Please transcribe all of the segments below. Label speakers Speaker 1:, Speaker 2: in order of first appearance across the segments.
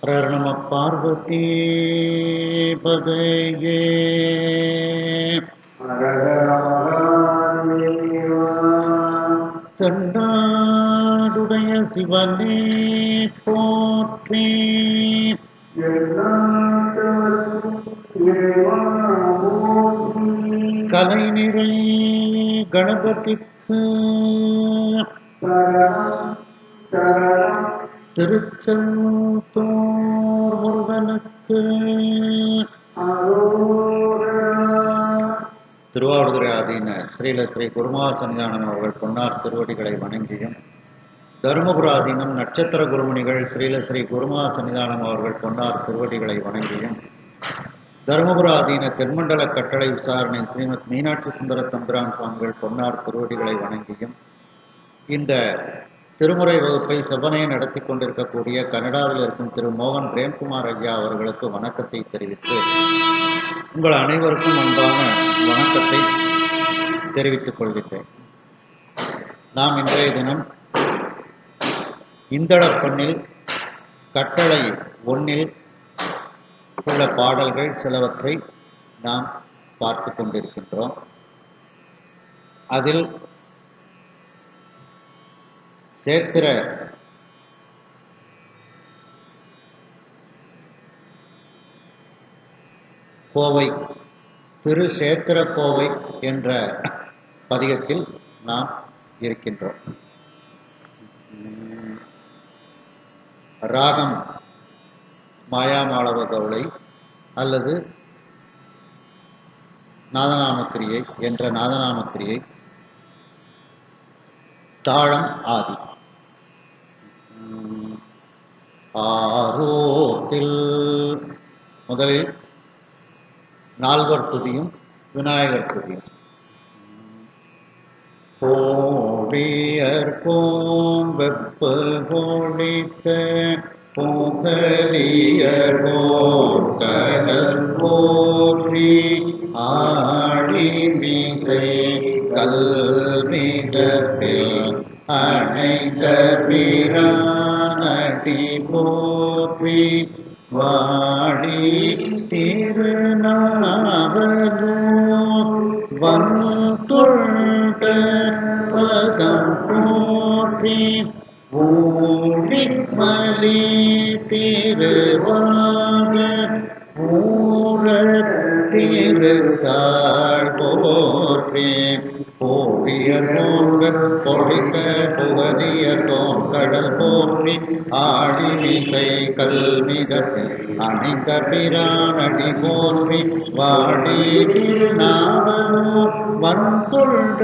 Speaker 1: ஹர நம பார்வதி பதையே தண்டாடுடைய சிவனே போற்றி கலை நிறை கணபதிக்கு திருச்செந்தூர் முருகனுக்கு திருவாவடுதுறை ஆதீன ஸ்ரீல ஸ்ரீ குருமகா சன்னிதானம் அவர்கள் பொன்னார் திருவடிகளை வணங்கியும், தருமபுர ஆதீனம் நட்சத்திர குருமணிகள் ஸ்ரீல ஸ்ரீ குருமகா சன்னிதானம் அவர்கள் பொன்னார் திருவடிகளை வணங்கியும், தருமபுர ஆதீன தென்மண்டல கட்டளை விசாரணை ஸ்ரீமத் மீனாட்சி சுந்தர தம்பிரான் சுவாமிகள் பொன்னார் திருவடிகளை வணங்கியும், இந்த திருமுறை வகுப்பை செவ்வனையை நடத்தி கொண்டிருக்கக்கூடிய கனடாவில் இருக்கும் திரு மோகன் பிரேம்குமார் ஐயா அவர்களுக்கு வணக்கத்தை தெரிவித்து உங்கள் அனைவருக்கும் அன்பான வணக்கத்தை தெரிவித்துக் கொள்கின்றேன். நாம் இன்றைய தினம் இந்தளப்பண்ணில் கட்டளை 1 உள்ள பாடல்கள் சிலவற்றை நாம் பார்த்து கொண்டிருக்கின்றோம். அதில் சேத்திர கோவை, திரு சேத்திர கோவை என்ற பதிகத்தில் நாம் இருக்கின்றோம். ராகம் மாயாமாளவ கவுளை அல்லது நாதநாமக்கிரியை என்ற நாதநாமக்கிரியை, தாளம் ஆதி. ஆரோத்தில் முதலில் நால்வர் துதியும் விநாயகர் துதியும். கோடியர் கோம் வெப்ப கோடித்த புகழியர் கடல் போற்றி ஆடி மீசை கல்விடத்தில் அணைந்த பிரானடி போற்றி வாடி திருநாவலூர் வந்தொண்ட பதம் போற்றி ஊழிமலி திருவாத ஊர திருத்தாள் போற்றி போவியர் போவர் பொழிக்க புகழியர் தோன் கடல் போற்றி ஆடி மீசை கல்விதத்தில் அணைந்த பிரானடி போற்றி வாடி திருநாவலூர் வந்தொண்ட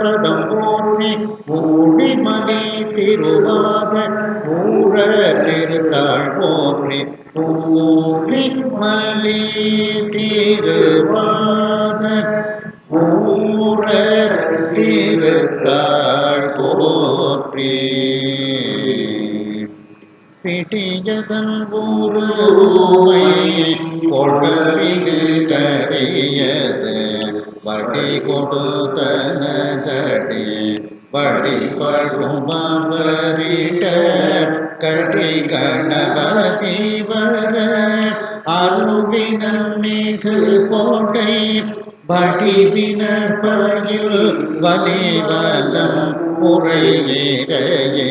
Speaker 1: பதம் போற்றி ஊழிமலி திருவாத ஊர திருத்தாள் போற்றி ஊழிமலி திருவாத ஊர திருத்தாள் போற்றி பிடியதன் ஊருமை கொள்ளிகு கரியது வடி கொடுத்தனதடி வழிபடுமவரிடர் கடி கணபதி வர அருவினன் மிகு கோட்டை வடிவின பயில் வலிவலம் முறையேறையே.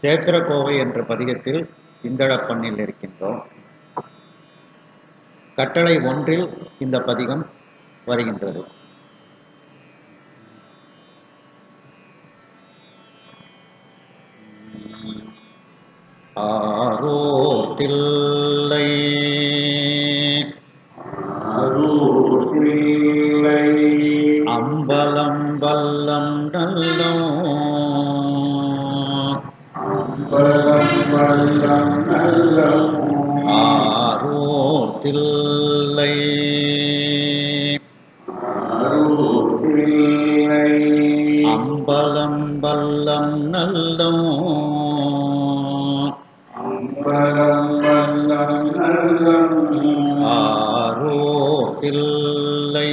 Speaker 1: சேத்திரக்கோவை என்ற பதிகத்தில் இந்தளப்பண்ணில் இருக்கின்றோம். கட்டளை 1 இந்த பதிகம் வருகின்றது. ஆரோர் தில்லை அம்பலம் வல்லம் நல்லோ ஆரோர் தில்லை அம்பலம் வல்லம் நல்லோ ஆரோர் தில்லை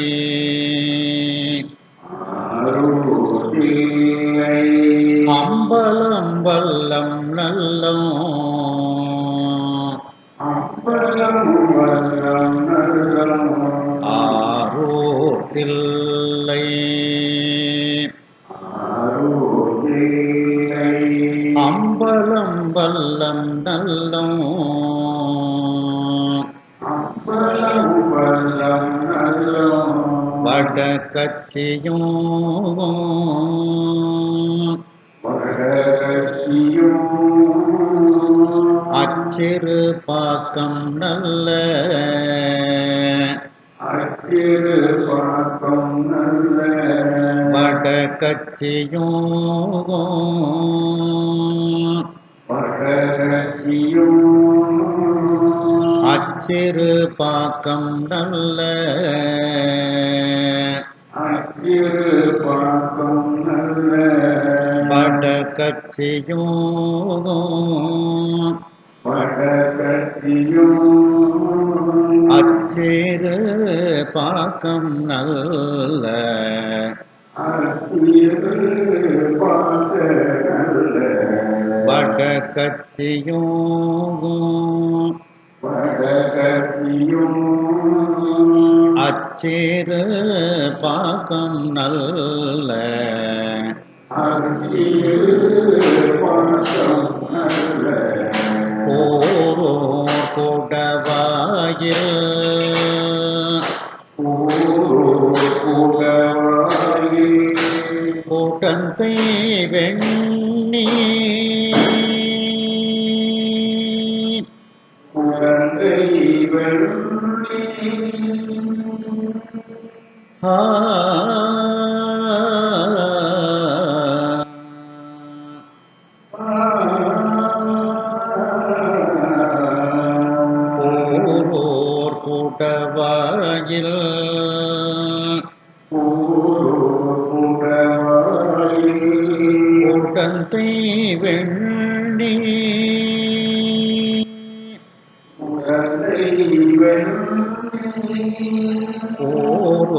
Speaker 1: அம்பலம் வல்லம் நல்லம் ஆரூர் தில்லை அம்பலம் வல்லம் நல்லம் வட கட்சியும் அச்சிறு பாக்கம் நல்ல வட கட்சியும் அச்சிறு பாக்கம் நல்ல வட கட்சியும் அச்சிறு பாக்கம் நல்ல வட கட்சியும் அச்சிறு பாக்கம் நல்ல ஓரோர் கொடவாயில் கூட்டந்தை வெண்ணி ஓரோர்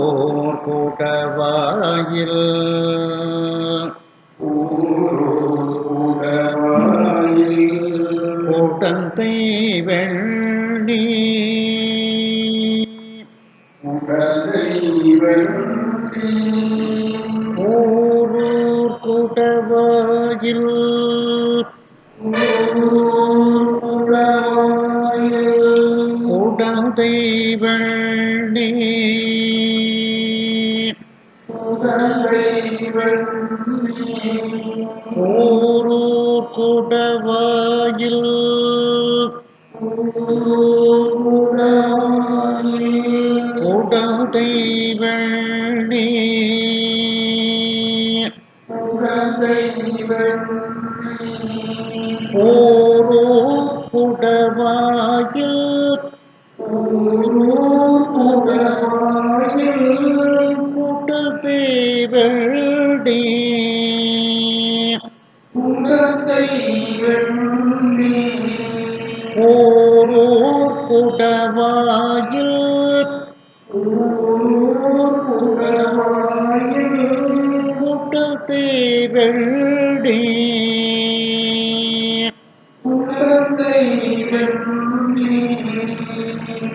Speaker 1: கூட்டவாயில் கூட்டந்தை வெண்ணி ஓரோர் கூட்டவாயில் கூட்டந்தை வெண்ணி ஓரூர் கூட்டவாயில் கூட்டந்தை வெண்ணி ஓரூர் கூட்டவாயில் கூட்டந்தை வெண்ணி ஓரூர் கூட்டவாயில் கூட்டந்தை வெண்ணி ஓரூர் கூட்டவாயில் கூட்டந்தை வெண்ணி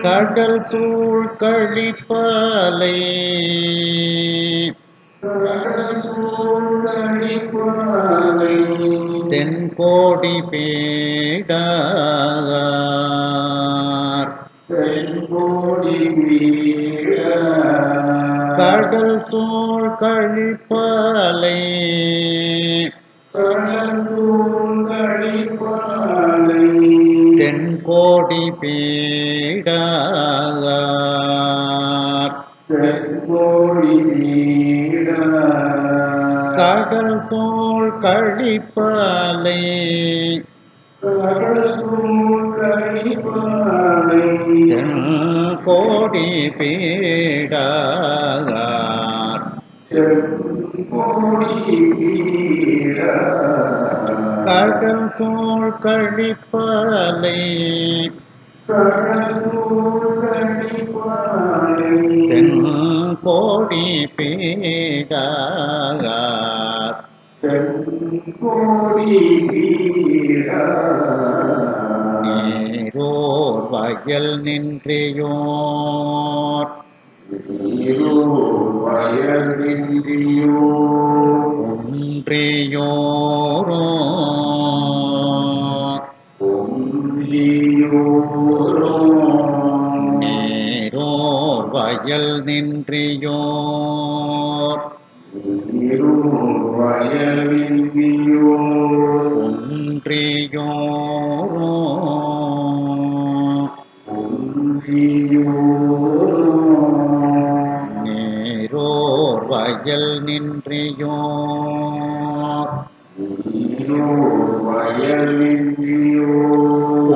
Speaker 1: கடல் சூழ் கழிப்பாலை தென்கோடி பீடார் கடல் சூழ் கழிப்பாலை தென்கோடி பீடார் கடல் சூழ் கழிப்பாலை தென்கோடி பீடார் கடல் சூழ் கழிப்பாலை தென்கோடி பீடார் நீரோர் வயல் நின்றியோர் ஒன்றியோரோ நீரோர் வயல் நின்றியோர் ஒன்றியோரோ நீரோர் வயல் நின்றியோர்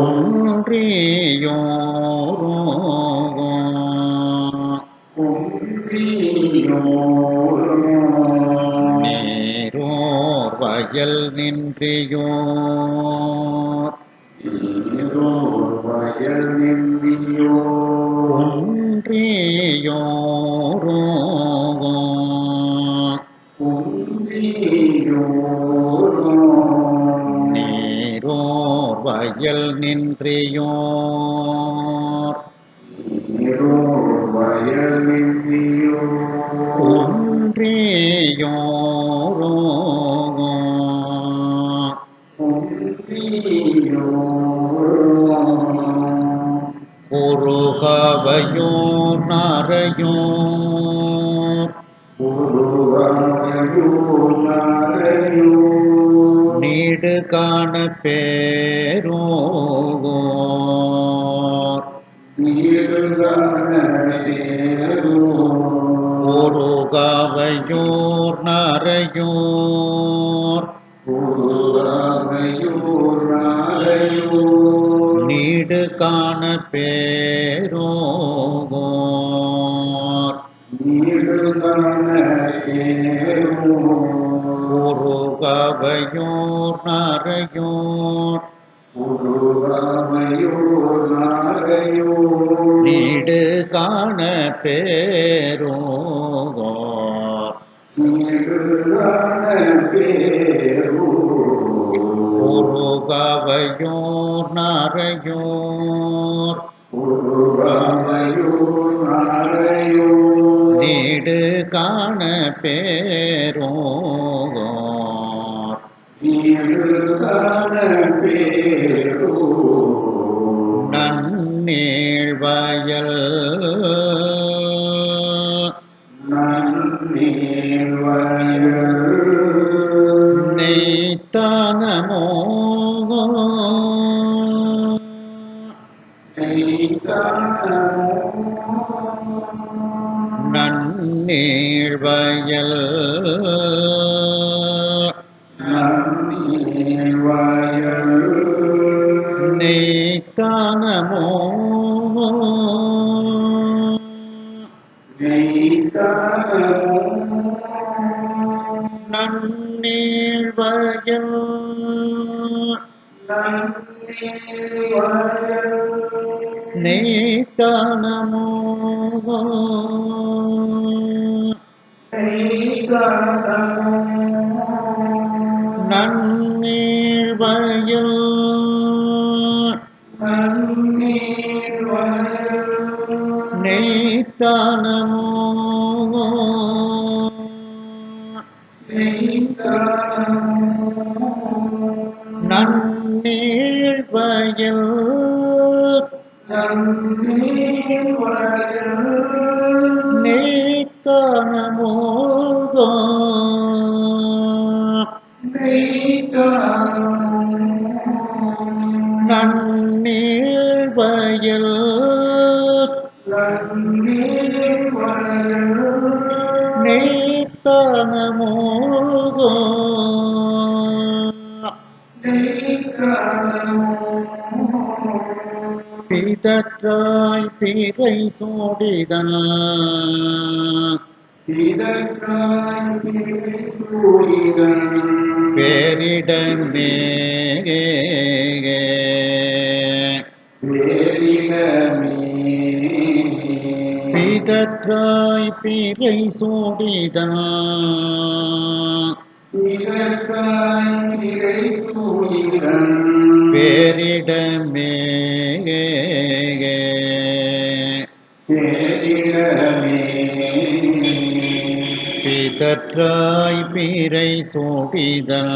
Speaker 1: ஒன்றியோரோ நீரோர் வயல் நின்றியோர் ஒன்றியோரோ நீரோர் வயல் நின்றியோர் ஒன்றியோரோ ஒருகவையோர் நரையோர் நீடு காண பேரோர் ஒருகவையோர் நரையோர் நீடு காண பேரோர் ஒருகவையோர் நரையோர் நீடு காண பேரோர் ஒருகவையோர் நரையோர் நீடு காண பேரோர் நன்னீள் வயல் நெய்த்தானமோ நன்னீள் வயல் நெய்த்தானமோ நன்னீள் வயல் நெய்த்தானமோ நன்னீள் வயல் நெய்த்தானமோ நன்னீள் வயல் நெய்த்தானமோ நன்னீள் வயல் நெய்த்தானமோ பிதற்றாய் பிறை சோடிதன் பேரிடமே பிதற்றாய் பிறை சூடிதான் பேரிடமே பிதற்றாய் பிறை சூடிதான்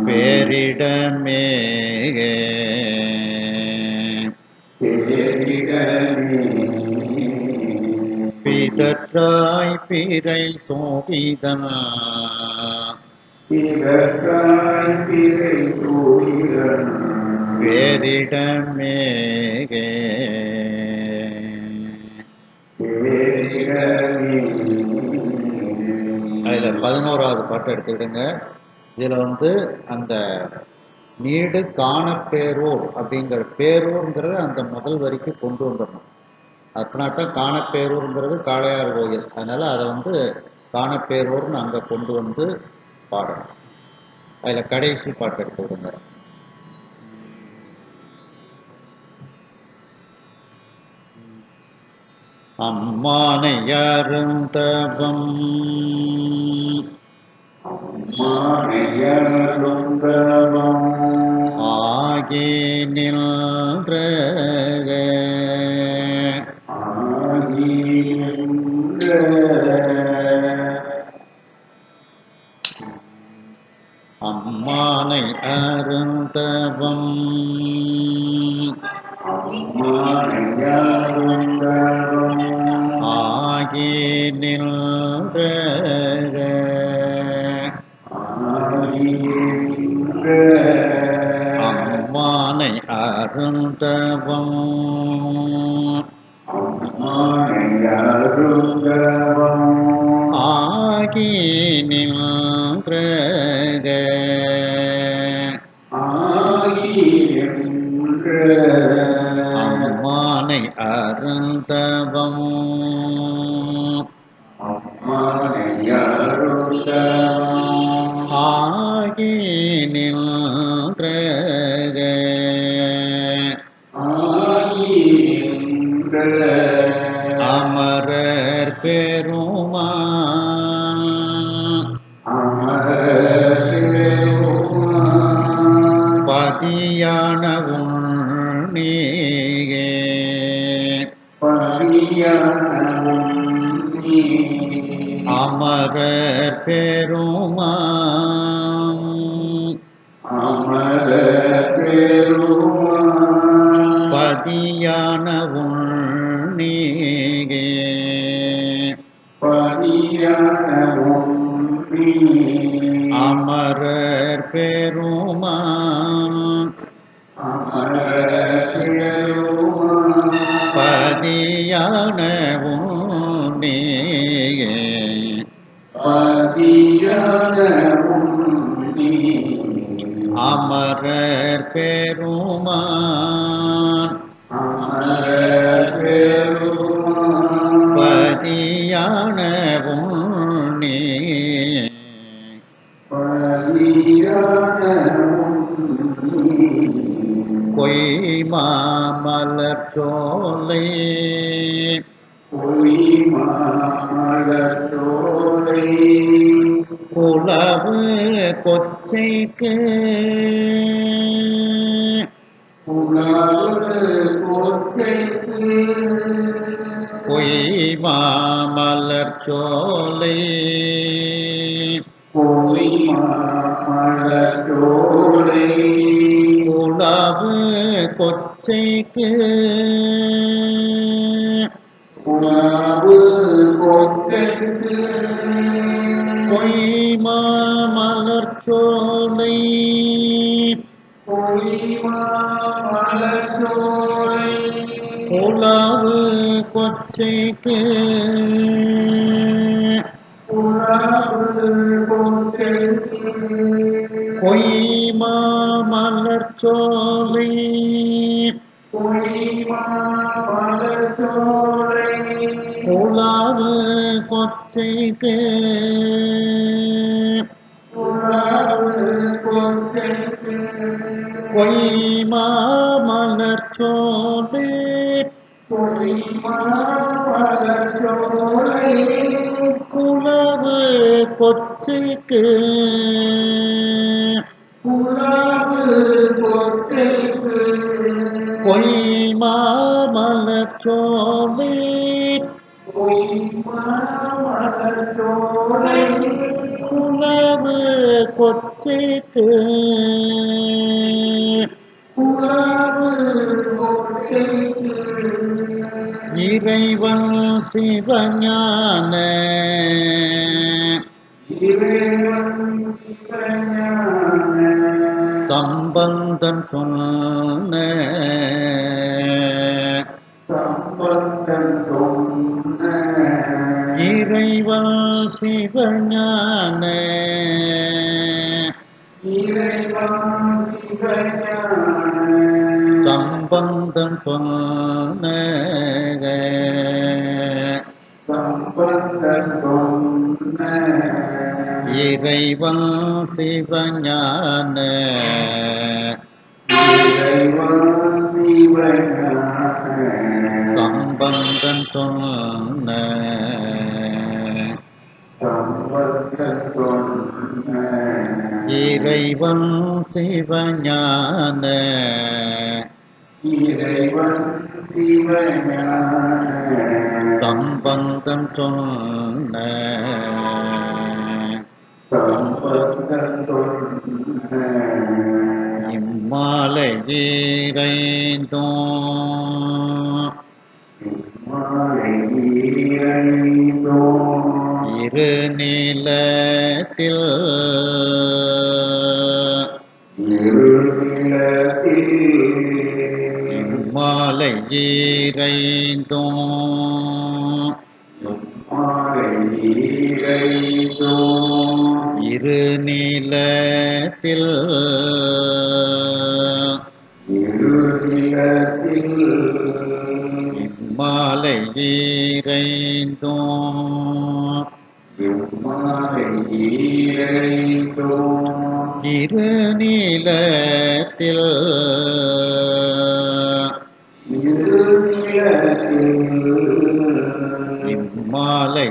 Speaker 1: பேரிடமே பிதற்றாய் பிறை சோடிதன் பேரிடமே அதில் 11வது பாட்டு எடுத்துக்கிடுங்க. இதில் அந்த நீடு காணப்பேரூர் அப்படிங்கிற பேரூர்ங்கிறத அந்த முதல் வரிக்கு கொண்டு வந்துடணும். அப்படின்னா தான் காணப்பேரூருங்கிறது காளையார் கோயில், அதனால் அதை காணப்பேரூர்னு அங்கே கொண்டு வந்து பாடணும். அதில் கடைசி பாட்டு எடுத்துக்கிடுங்க. அம்மானை அருந்தவம் ஆகி நின்ற அம்மானை அருந்தவம் ஆகி நின்ற அம்மானை அருந்தவம் ஆகி நின்ற அம்மானை அருந்தவம் ஆகி நின்ற அமரர் பெருமான் பதியான உன்னீகே அமரர் பெருமான் பதியான உன்னீகே அமரர் பெருமான் பதியான உன்னீகே அமரர் பெருமான் பதியான உன்னீ கொய்மாமலர் சோலை குலவு கொச்சைக்கு கொய்மாமலர் சோலை குலவு கொச்சைக்கு கொய்மாமலர் சோலை குலவு கொச்சைக்கு கொய்மாமலர் சோலை குலவு கொச்சைக்கு கொய்மாமலர் கொச்சைக்கு பொய்மாமலச்சோலை உலவு கொச்சைக்கு இறைவன் சிவஞான சம்பந்தன் சொன்ன இறைவன் சிவஞான சம்பந்தன் சொன்ன இறைவன் சிவஞான சம்பந்தன் சொன்ன இறைவன் சிவஞான சம்பந்தன் சொன்ன இம்மாலை இரு நீலத்தில் இம்மாலை இரு நீலத்தில் இம்மாலை இரு நீலத்தில் இம்மாலை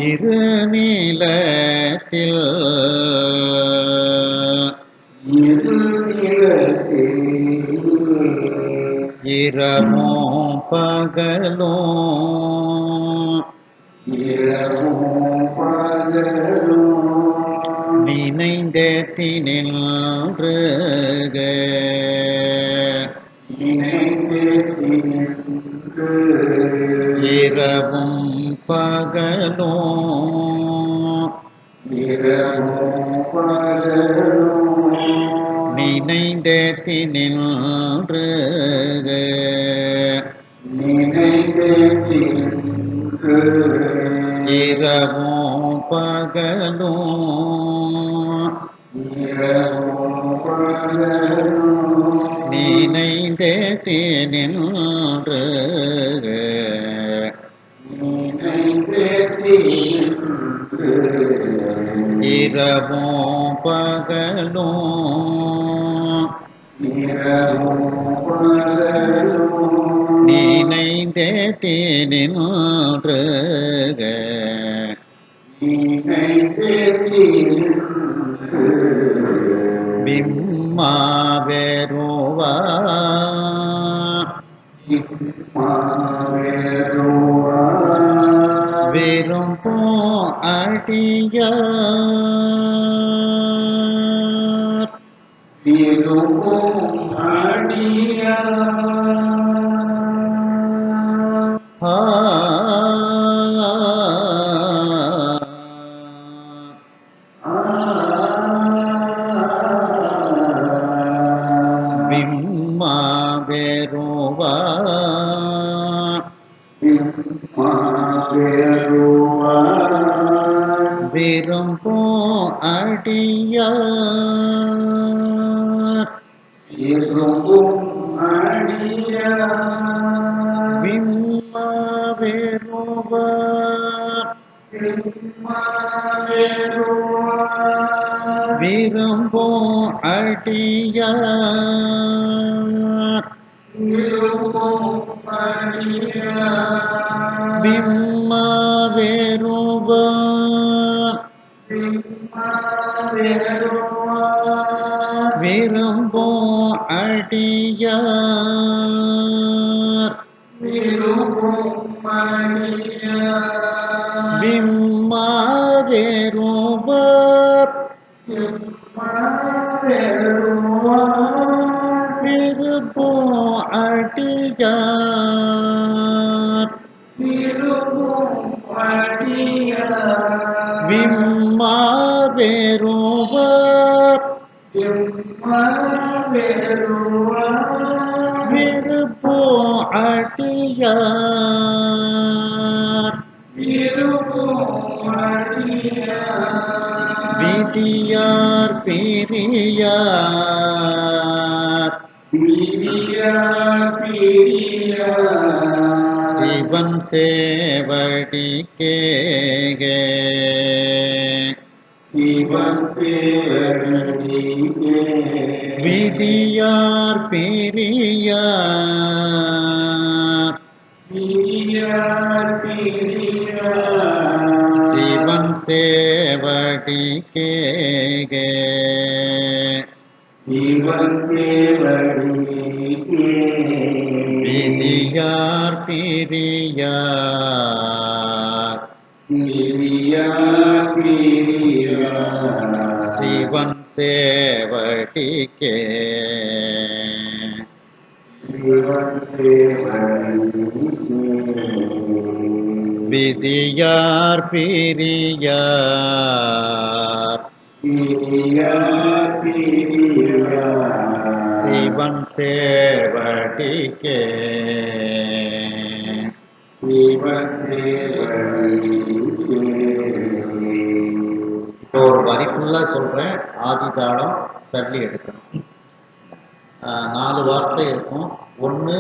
Speaker 1: இரு நீலத்தில் இரவும் பகலும் நினைந்தேத்தி நின்று இரவும் பகலும் நினைந்தேத்தி நின்று இரவும் பகலும் நினைந்தேத்தி நின்று இரவும் பகலும் நினைந்தேத்தி நின்று பிம்மாவேருவா விரும்போ அடியார் பிம்மாவேருவா விரும்போ அடியார் விம்மாவேருவா விரும்போ அடியார் பிம்மா வேறுவா விரும்பும் அடியார் பிம்மா வேறுவர் விரும்பும் அடியார் விம்மா வேறுவர் விரும்பும் அடியார் விதியார் பிரியார் சிவன் சேவடிக்கே விதியார் பிரியார் சிவன் சேவடிக்கே விதியார் பிரியார் சிவன் சேவடிக்கே விதியார் பிரியார் சிவன் சேவடிக்கே இப்போ ஒரு வரி ஃபுல்லா சொல்றேன். ஆதி தாளம் தள்ளி எடுக்கணும். 4 வார்த்தை இருக்கும். 1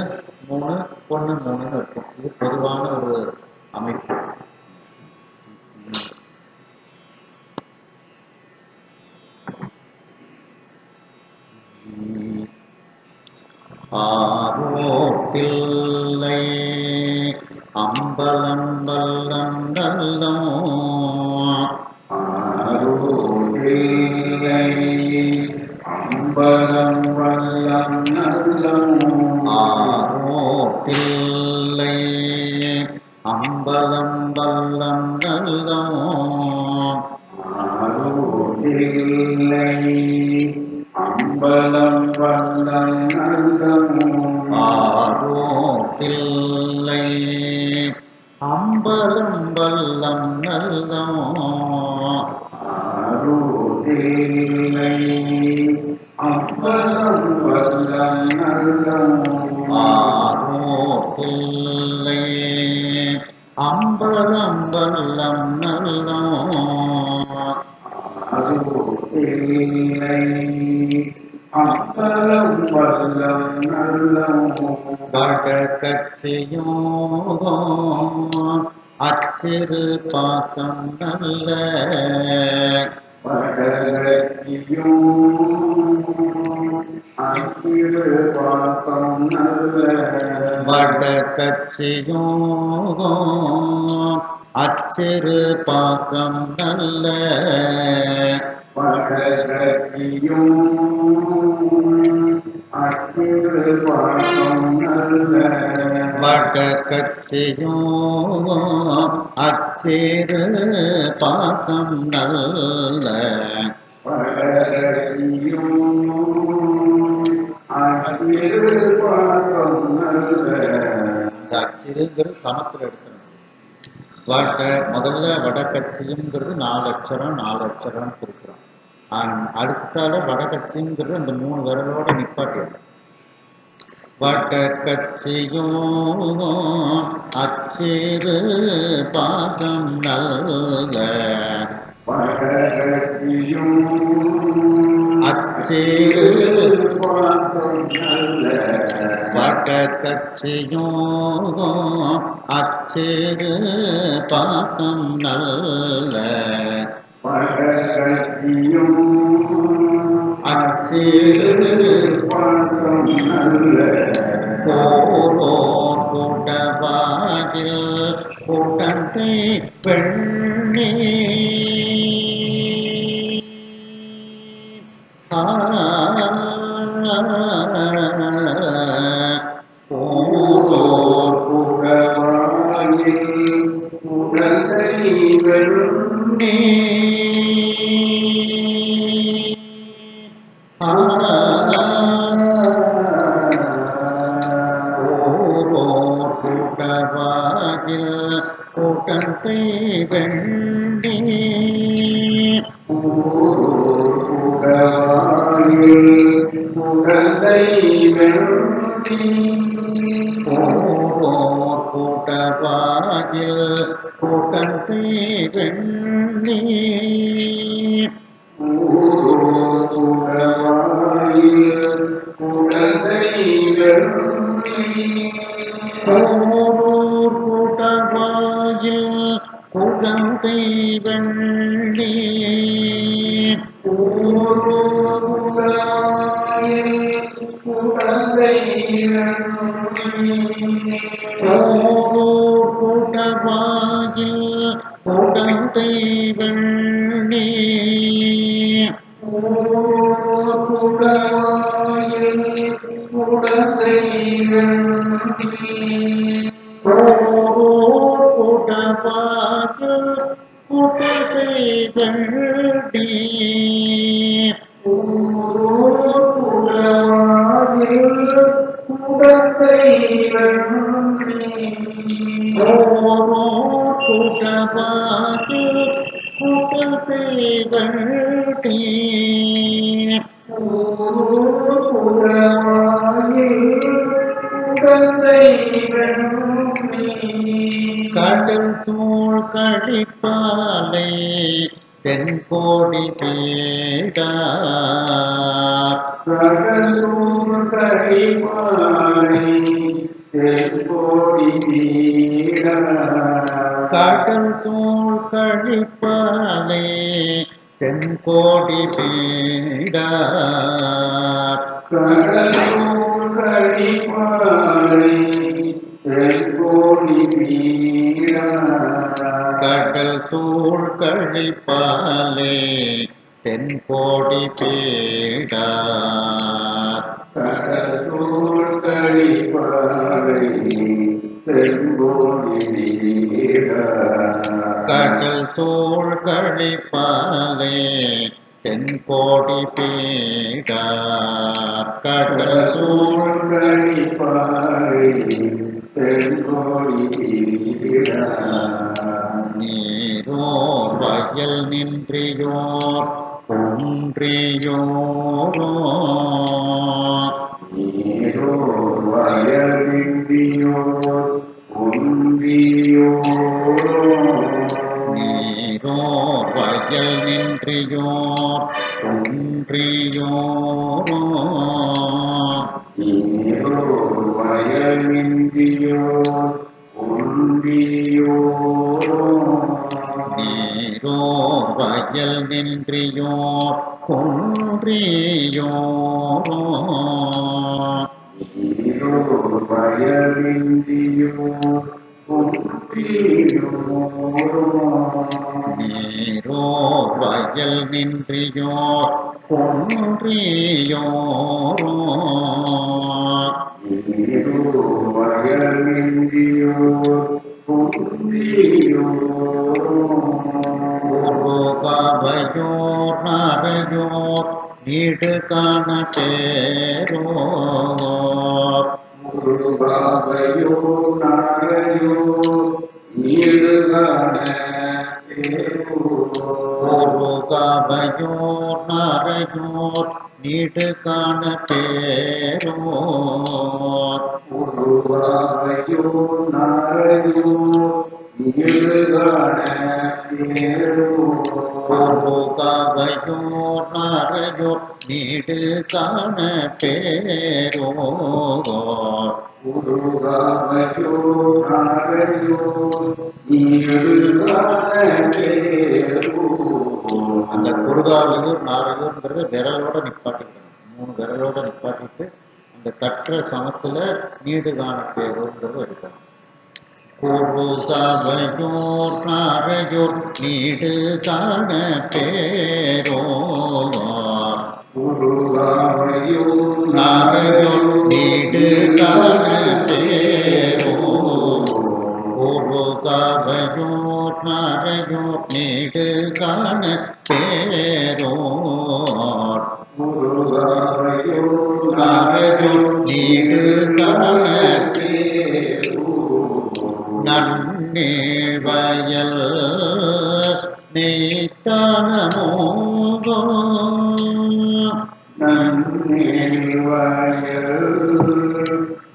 Speaker 1: 3 1 3ன்னு இருக்கும். இது பொதுவான ஒரு அமைப்பு. ஆரோத்தில்லை அம்பலம் வல்லம் நல்லம்
Speaker 2: அம்பலம் வல்லம் நல்லம்
Speaker 1: ஆரோத்தில்லை அம்பலம் வல்லம் நல்லம்
Speaker 2: ஆரோத்தில்லை அம்பலம் வல்லம் நல்லம்
Speaker 1: ஆரோத்தில்லை அம்பலம் வல்லம் நல்லம்
Speaker 2: ஆரோத்தில்லை அம்பலம் வல்லம் நல்லம்
Speaker 1: ஆரோத்தில்லை அம்பலம் வல்லம் நல்லம்
Speaker 2: ஆரோத்தில்லை அம்பலம் வல்லம் நல்லம்
Speaker 1: வடகச்சியும் அச்சிறு பாக்கம் நல்ல வடகச்சியும் அச்சிறு பாக்கம் நல்ல வடகச்சியும் அச்சிறு பாக்கம் நல்ல இந்த அச்சிறுங்கிறது சமத்துல எடுக்கணும். முதல்ல வடகச்சிங்கிறது 4 அக்ஷரம் 4 அக்ஷரம் இருக்கிறோம். அடுத்தால வடகச்சிங்கிறது அந்த 3 விரலோட நிப்பாட்டிடும். வடகச்சியும் அச்சிறு பாகம் நல்ல அச்சிறு வடகச்சியும் அச்சிறு பாகம் நல்ல அச்சிறு போரோர் குடவாயில் வெண்ணி
Speaker 2: ஓரோர் புறவாயில் உடலை வெறும்
Speaker 1: ஓரோர் கூட்டவாயில் கூட்டத்தை வெண்ணி
Speaker 2: ஓரோர் புறவாயில் உடலை வெறும்
Speaker 1: ஓரோர் கூட்டவாயில் கூட்டத்தை வெண்ணி ஓரோர் கூட்டவாயில் கூட்டத்தை வெண்ணி ஓரோர் கூட்டவாயில் கூட்டத்தை வெண்ணி ஓரோர் கூட்டவாயில் கூட்டத்தை வெண்ணி ஓரோர் கூட்டவாயில் கூட்டத்தை வெண்ணி கடல் சூழ் கழிப்பாலை தென்கோடி பீடா கடல் சூழ் கழிப்பாலை தென்கோடி பீடா கடல் சூழ் கழிப்பாலை தென்கோடி பீடா கடல் சூழ் கழிப்பாலை தென்கோடி பீடா கடல் சூழ் நீரோர் வயல் நின்றியோர் குன்றியோரோ நீரோர் வயல் நின்றியோர் குன்றியோரோ நீரோர் வயல் நின்றியோர் குன்றியோரோ நீரோர் வயல் நின்றியோர் குன்றியோரோ ஒருகாவையோர் நாரையோர் நீடு காண பேரோர் ஒருகாவையோர் நாரையோர் நீடு காண பேரோர் ஒருகாவையோர் நாரையோர் நீடு காண பேரோர் அந்த குறுகாவையூர் நாரையூர்ங்கிறத விரலோட நிப்பாட்டிக்கணும். 3 விரலோட நிப்பாட்டிட்டு அந்த தட்டுற சமத்துல நீடு காண பேருங்கிறது எடுக்கணும். குருகவையோர் நாரையோர் நீடு காண பேரோர் நாரையோர் நீடு காண பேரோர் குருகவையோர் நாரையோர் நீடு காண பேரோர் நாரையோர் நீடு காண நன்னீர் வயல் நீத்தானமோகோ
Speaker 2: நன்னீர் வயல்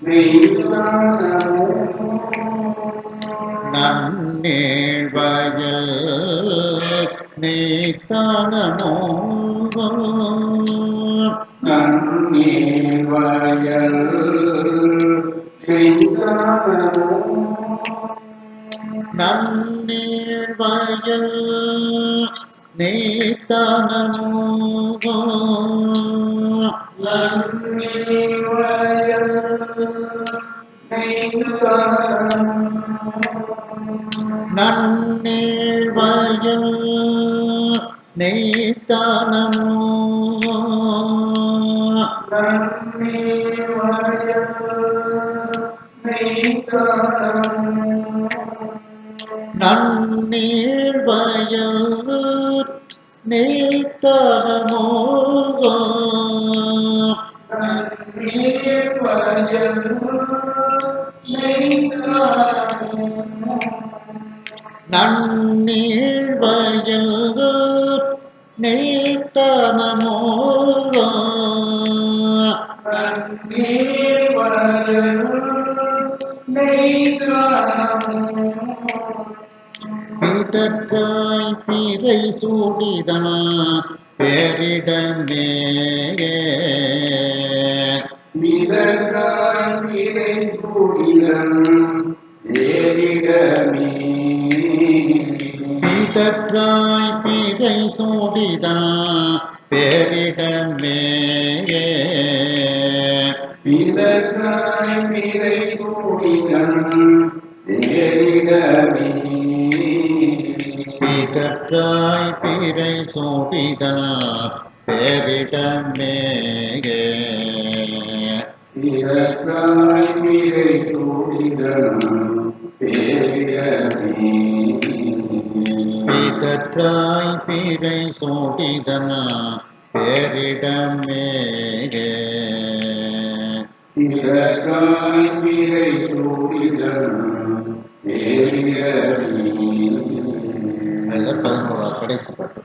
Speaker 2: நீத்தானமோ
Speaker 1: நன்னீர் வயல் நீத்தானமோகோ
Speaker 2: நன்னீர் வயல் நீத்தானமோ
Speaker 1: நன்னீர் வயல் நீத்தானமோகோ
Speaker 2: நன்னீர் வயல் நீத்தானமோ
Speaker 1: நன்னீர் வயல் நீத்தானமோகோ
Speaker 2: நன்னீர் வயல் நீத்தானமோ
Speaker 1: நன்னீர் வயல் நீத்தானமோகோ
Speaker 2: நன்னீர் வயல் நீத்தானமோ
Speaker 1: நன்னீர் வயல் நீத்தானமோகோ
Speaker 2: நன்னீர் வயல் நீத்தானமோ
Speaker 1: பிதற்காய் பிறை சூடிதன் பேரிடமே
Speaker 2: மிதற்காய் பிறை கூடிலன் ஏரிடமே
Speaker 1: பிதற்காய் பிறை சூடிதன் பேரிடமே
Speaker 2: மிதற்காய் பிறை கூடிலன் ஏரிடமே
Speaker 1: பிதற்காய் பிறை சூடிதன் பேரிடமே
Speaker 2: மிதற்காய் பிறை கூடிலன் ஏரிடமே
Speaker 1: பிதற்காய் பிறை சூடிதன் பேரிடமே
Speaker 2: மிதற்காய் பிறை கூடிலன் ஏரிடமே
Speaker 1: அதில் 11வது கடைசி பாட்டு.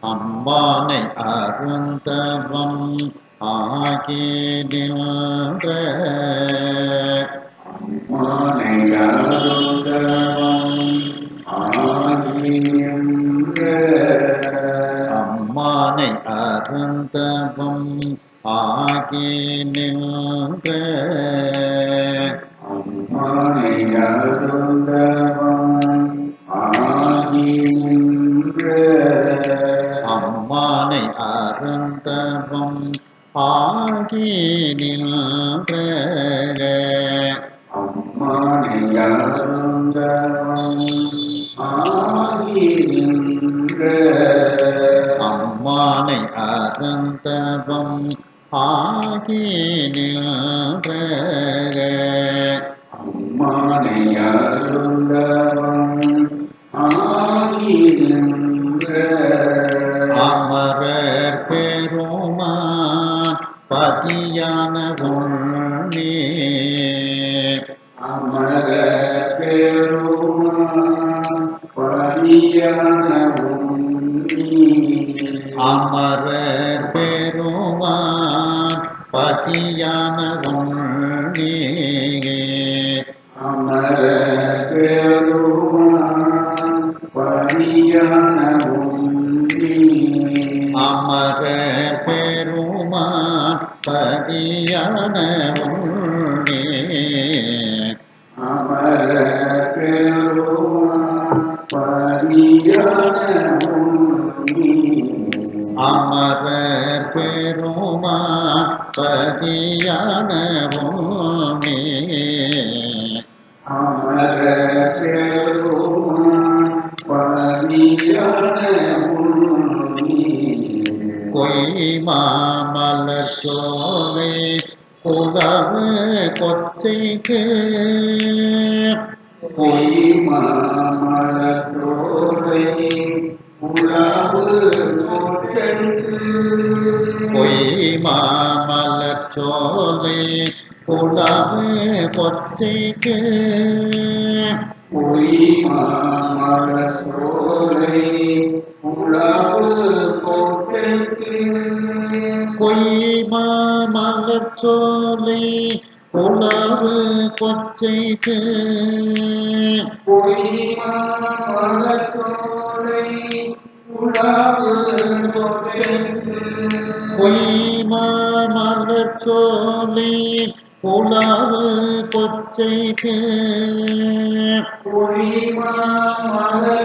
Speaker 1: அம்மானை அருந்தவம் ஆகி நின்ற அம்மானை அருந்தவம் ஆகி நின்ற அம்மானை அருந்தவம் ஆகி நின்ற அம்மானை அருந்தவம் ஆகி நின்ற அமரர் பெருமான் பதியான உண்ணே
Speaker 2: அமர பெருமான் பதியான
Speaker 1: அமரர் பெருமான் பதியான உண்ணே
Speaker 2: அமர பெருமான் பதியான
Speaker 1: அமரர் பெருமான் பதியான உண்ணே
Speaker 2: அமர பெருமான் பதியான
Speaker 1: அமரர் பெருமான் பதியான உண்ணே
Speaker 2: அமர
Speaker 1: மலர்ச்சோலை புலவு கொச்சைக்கு
Speaker 2: பொய்மாமலத்தோலை உலாவு
Speaker 1: பொய்மாமலர்ச்சோலை புலவு கொச்சைக்கு
Speaker 2: பொய்மாமலத்தோலை உலாவு
Speaker 1: பொய்மாமலர்ச்சோலை புலவு கொச்சைக்கு
Speaker 2: பொய்மாமலத்தோலை உலாவு
Speaker 1: பொய்மாமலர்ச்சோலை புலவு கொச்சைக்கு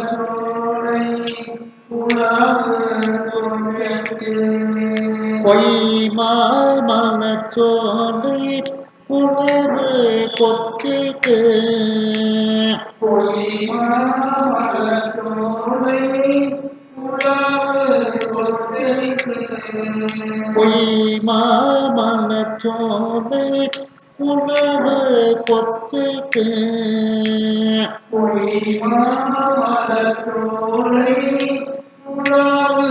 Speaker 2: பொய்மாமலத்தோலை உலாவு
Speaker 1: பொய்மாமலர்ச்சோலை புலவு கொச்சைக்கு
Speaker 2: பொய்மாமலத்தோலை உலாவு
Speaker 1: பொய்மாமலர்ச்சோலை புலவு கொச்சைக்கு
Speaker 2: பொய்மாமலத்தோலை உலாவு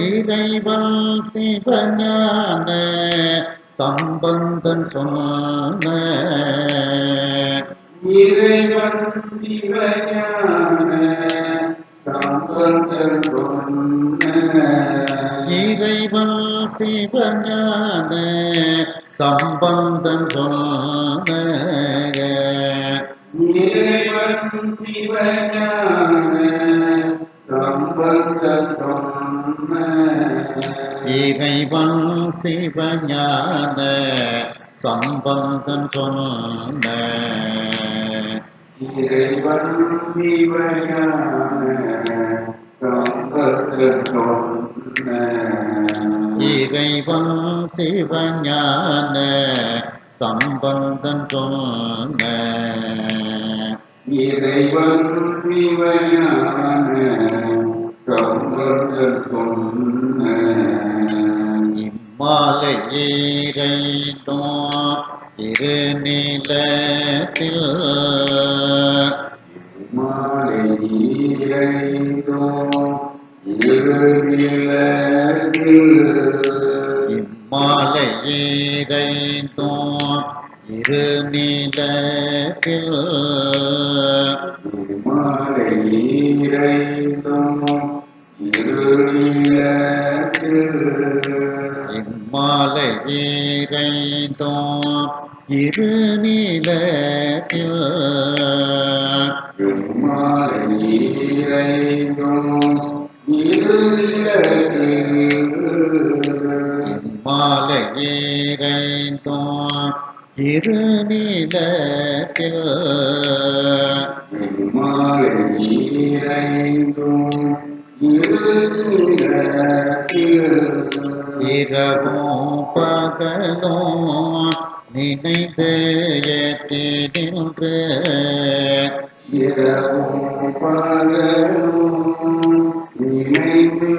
Speaker 1: இறைவன் சிவஞான சம்பந்தன் சொன்ன
Speaker 2: இறைவன் சிவஞான சம்பந்தன் சொன்ன
Speaker 1: இறைவன் சிவஞான சம்பந்தன் சொன்ன
Speaker 2: இறைவன் சிவஞான சம்பந்தன் சொன்ன
Speaker 1: இறைவன் சிவஞான சம்பந்தன் சொன்ன
Speaker 2: இறைவன் சிவஞான சம்பந்தன் சொன்ன
Speaker 1: இறைவன் சிவஞான சம்பந்தன் சொன்ன
Speaker 2: இறைவன் சிவஞான சம்பந்தன் சொன்ன
Speaker 1: இம்மாலை ஈரைந்தோம் திருநிலத்தில்
Speaker 2: மாலை ஈரைந்தோம் இருநிலத்தில்
Speaker 1: இம்மாலை ஈரைந்தோம் இருநிலத்தில்
Speaker 2: மாலை ஈரைந்தோம் இருநிலத்தில்
Speaker 1: இம்மாலை ஈரைந்தோம் இருநிலத்தில்
Speaker 2: மாலை ஈரைந்தோம் இருநிலத்தில்
Speaker 1: இம்மாலை ஈரைந்தோம் இருநிலத்தில்
Speaker 2: மாலை ஈரைந்தோம் இருநிலத்தில்
Speaker 1: இரவும் பகலும் நினைந்து ஏற்றினின்று
Speaker 2: இரவும் பகலும் நினைந்து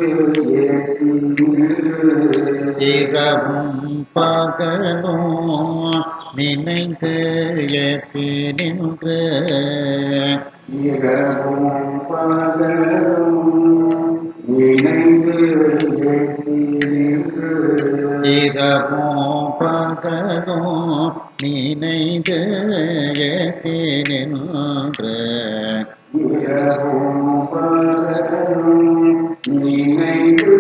Speaker 1: இரவும் பகலும் நினைந்து ஏற்றினின்று
Speaker 2: இரவும் பகலும் நினைந்து
Speaker 1: இரவும் பகலும் நினைந்து ஏற்றினின்று
Speaker 2: இரவும் பகலும் நினைந்து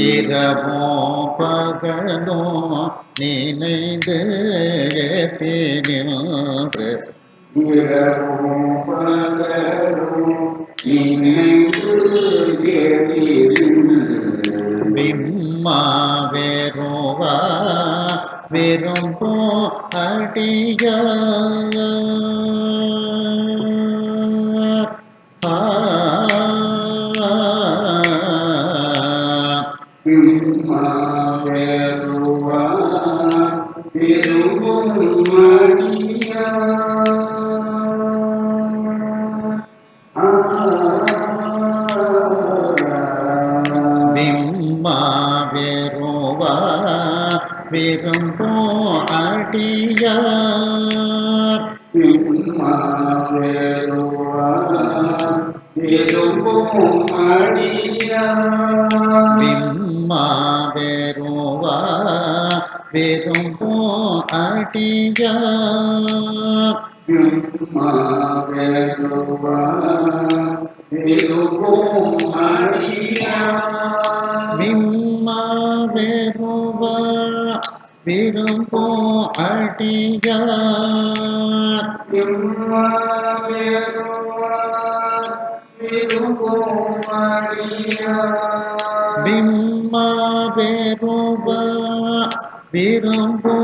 Speaker 1: இரவும் பகலும் நினைந்து ஏற்றினின்று
Speaker 2: இரவும் பகலும் நினைந்து
Speaker 1: விம்மா வேறுவா விரும்போ அடிய
Speaker 2: பிம்மாவேருவா விரும்பும் மடியா
Speaker 1: விரும்போ அடியார் விம்மா வெறுவா விரும்போ அடியார் விம்மா வெறுவா விரும்போ அடியார் விம்மா வெறுவா விரும்போ அடியார் விம்மா வெறுவா விரும்போ அடியார் விம்மா வெறுவா விரும்போ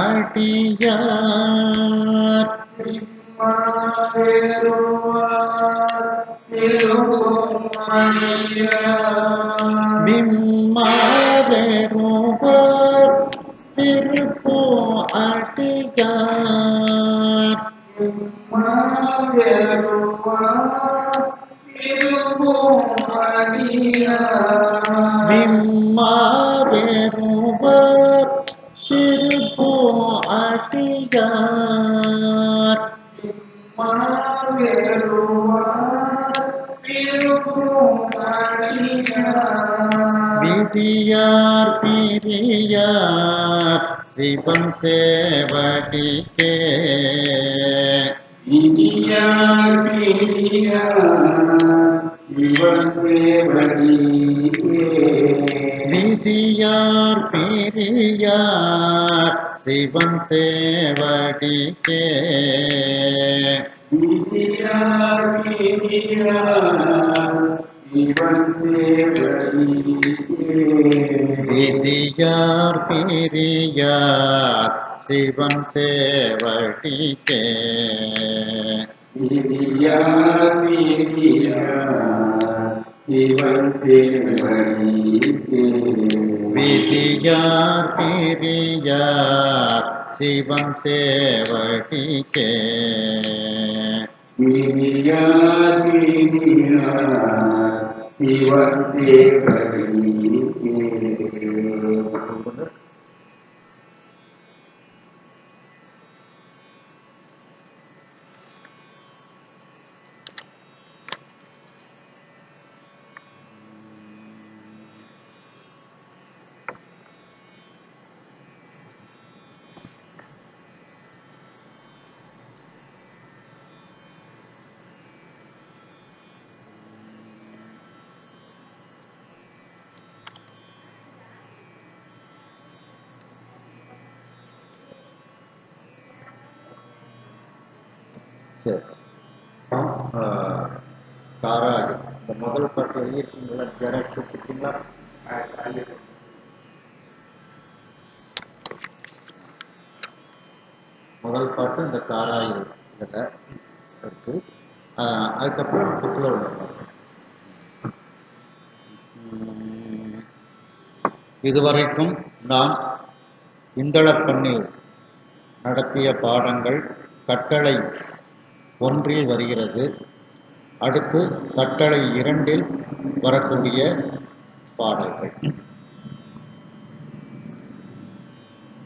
Speaker 1: அடியார் விதியார் பிரியார் சிவன் சேவடிக்கே விதியார் பிரியார் சிவன் சேவடிக்கே விதியார் பிரியார் சிவன் சேவடிக்கே விதியார் பிரியார் சிவன் சேவடிக்கே சரி காராடி இந்த முதல் பாட்டு எழுதியிருக்கீங்களா ஜெராக்ஸ் வச்சுருக்கீங்களா முதல் பாட்டு இந்த காராயு இதில் இருக்கு அதுக்கப்புறம் புக்கில் உள்ள பாட்டு இதுவரைக்கும் நாம் இந்தளப்பண்ணில் நடத்திய பாடங்கள் கட்டளை 1 வருகிறது. அடுத்து கட்டளை 2 வரக்கூடிய பாடல்கள்.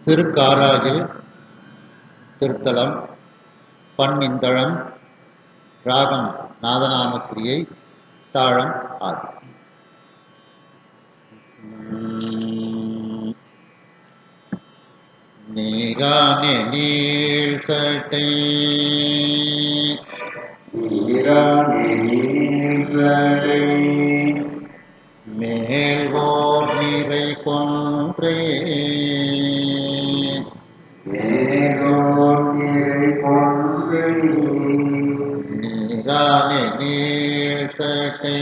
Speaker 1: திருக்காராகில் திருத்தலம், பண் இந்தளம், ராகம் நாதநாமக்கிரியை, தாளம் ஆதி. நீரானே நீள் சட்டை மேல்வோர் நிறை கொன்றே நீரானே நீள் சட்டை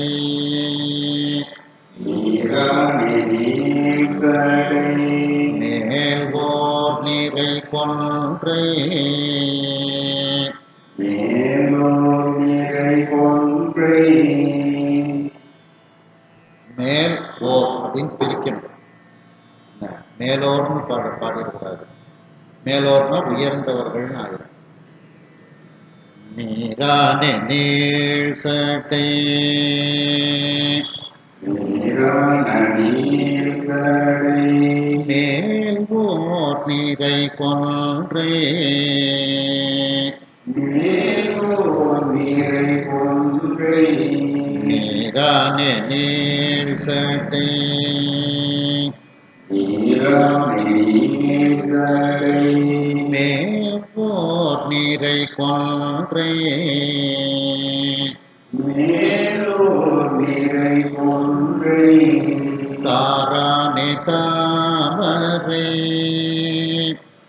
Speaker 1: மேல்வோர் நிறை கொன்றை மேல் ஓர் அப்படின்னு பிரிக்கணும். மேலோர்னு பாடிடக்கூடாது. மேலோர்னா உயர்ந்தவர்கள்னு ஆயிடும். நீரானே நீள் சட்டை மேல்வோர் நீரை கொன்றே
Speaker 2: மேலோர் நீரை கொன்றை
Speaker 1: நீரானே நீள் சடை
Speaker 2: நீரானை நீர்சடை
Speaker 1: மேற்போர் நீரை கொன்றே
Speaker 2: மேலோர் நீரை கொன்றை
Speaker 1: தாரானே தாமரை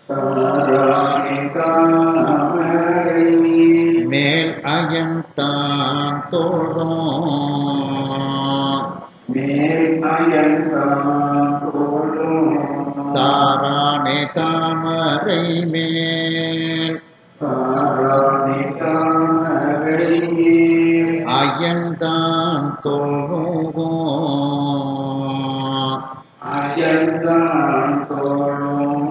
Speaker 2: தாராணி தாமரை
Speaker 1: மேல் அயன்தான் தோழும்
Speaker 2: மேல் அயன்தான் தோளும்
Speaker 1: தாரானே தாமரை மேல்
Speaker 2: தாராணி தாமரை மேல்
Speaker 1: அயன்தான் தோழும்
Speaker 2: அயன்தான் தோளும்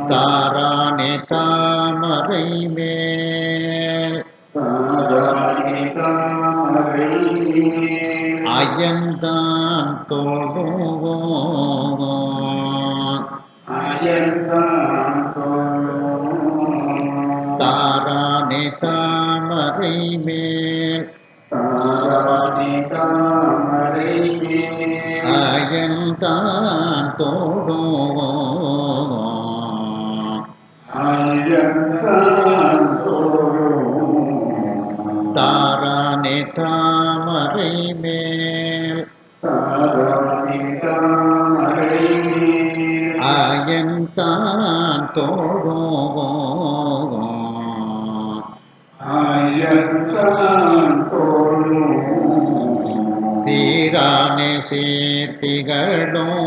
Speaker 1: தாரானே தாமரை மேல்
Speaker 2: தாராணி தாமரை மேல்
Speaker 1: அயன்தான் தோழும்
Speaker 2: அயன்தான் தோளும்
Speaker 1: தாரானே தாமரை மேல்
Speaker 2: தாராணி தாமரை மேல்
Speaker 1: அயன்தான் தோழும்
Speaker 2: அயன்தான் தோளும்
Speaker 1: தாரானே தாமரை மேல்
Speaker 2: தாராணி தாமரை மேல்
Speaker 1: அயன்தான் தோழும்
Speaker 2: அயன்தான் தோளும்
Speaker 1: சீரானே சீர்த்திகளும்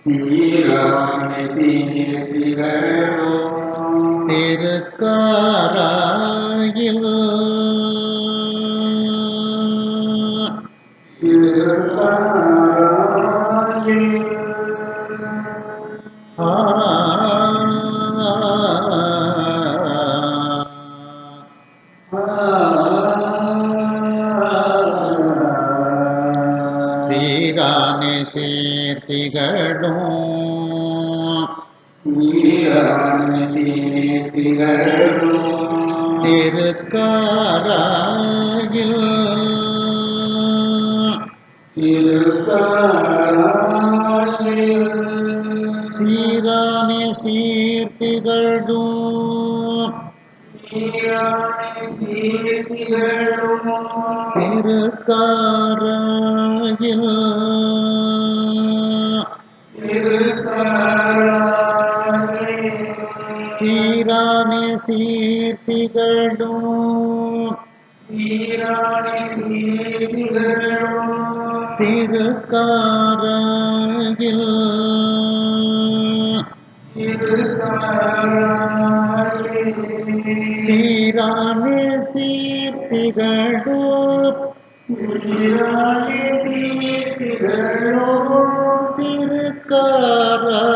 Speaker 2: சீரானை தீர்த்திகளும்
Speaker 1: திருக்காராயில்
Speaker 2: திருக்காராயில்
Speaker 1: ஆ சீரானே சீர்த்திகளும்
Speaker 2: சீரானை தீர்த்திகளும்
Speaker 1: திருக்காராயில்
Speaker 2: திருக்காராயில்
Speaker 1: சீரானே சீர்த்திகளும்
Speaker 2: சீரானை தீர்த்திகளும்
Speaker 1: திருக்காராயில்
Speaker 2: திருக்காராயில்
Speaker 1: சீரானே சீர்த்திகளும்
Speaker 2: சீரானை தீர்த்திகளும்
Speaker 1: திருக்காராயில்
Speaker 2: திருக்காராயில்
Speaker 1: சீரானே சீர்த்திகளும்
Speaker 2: சீரானை தீர்த்திகளும்
Speaker 1: திருக்காராயில்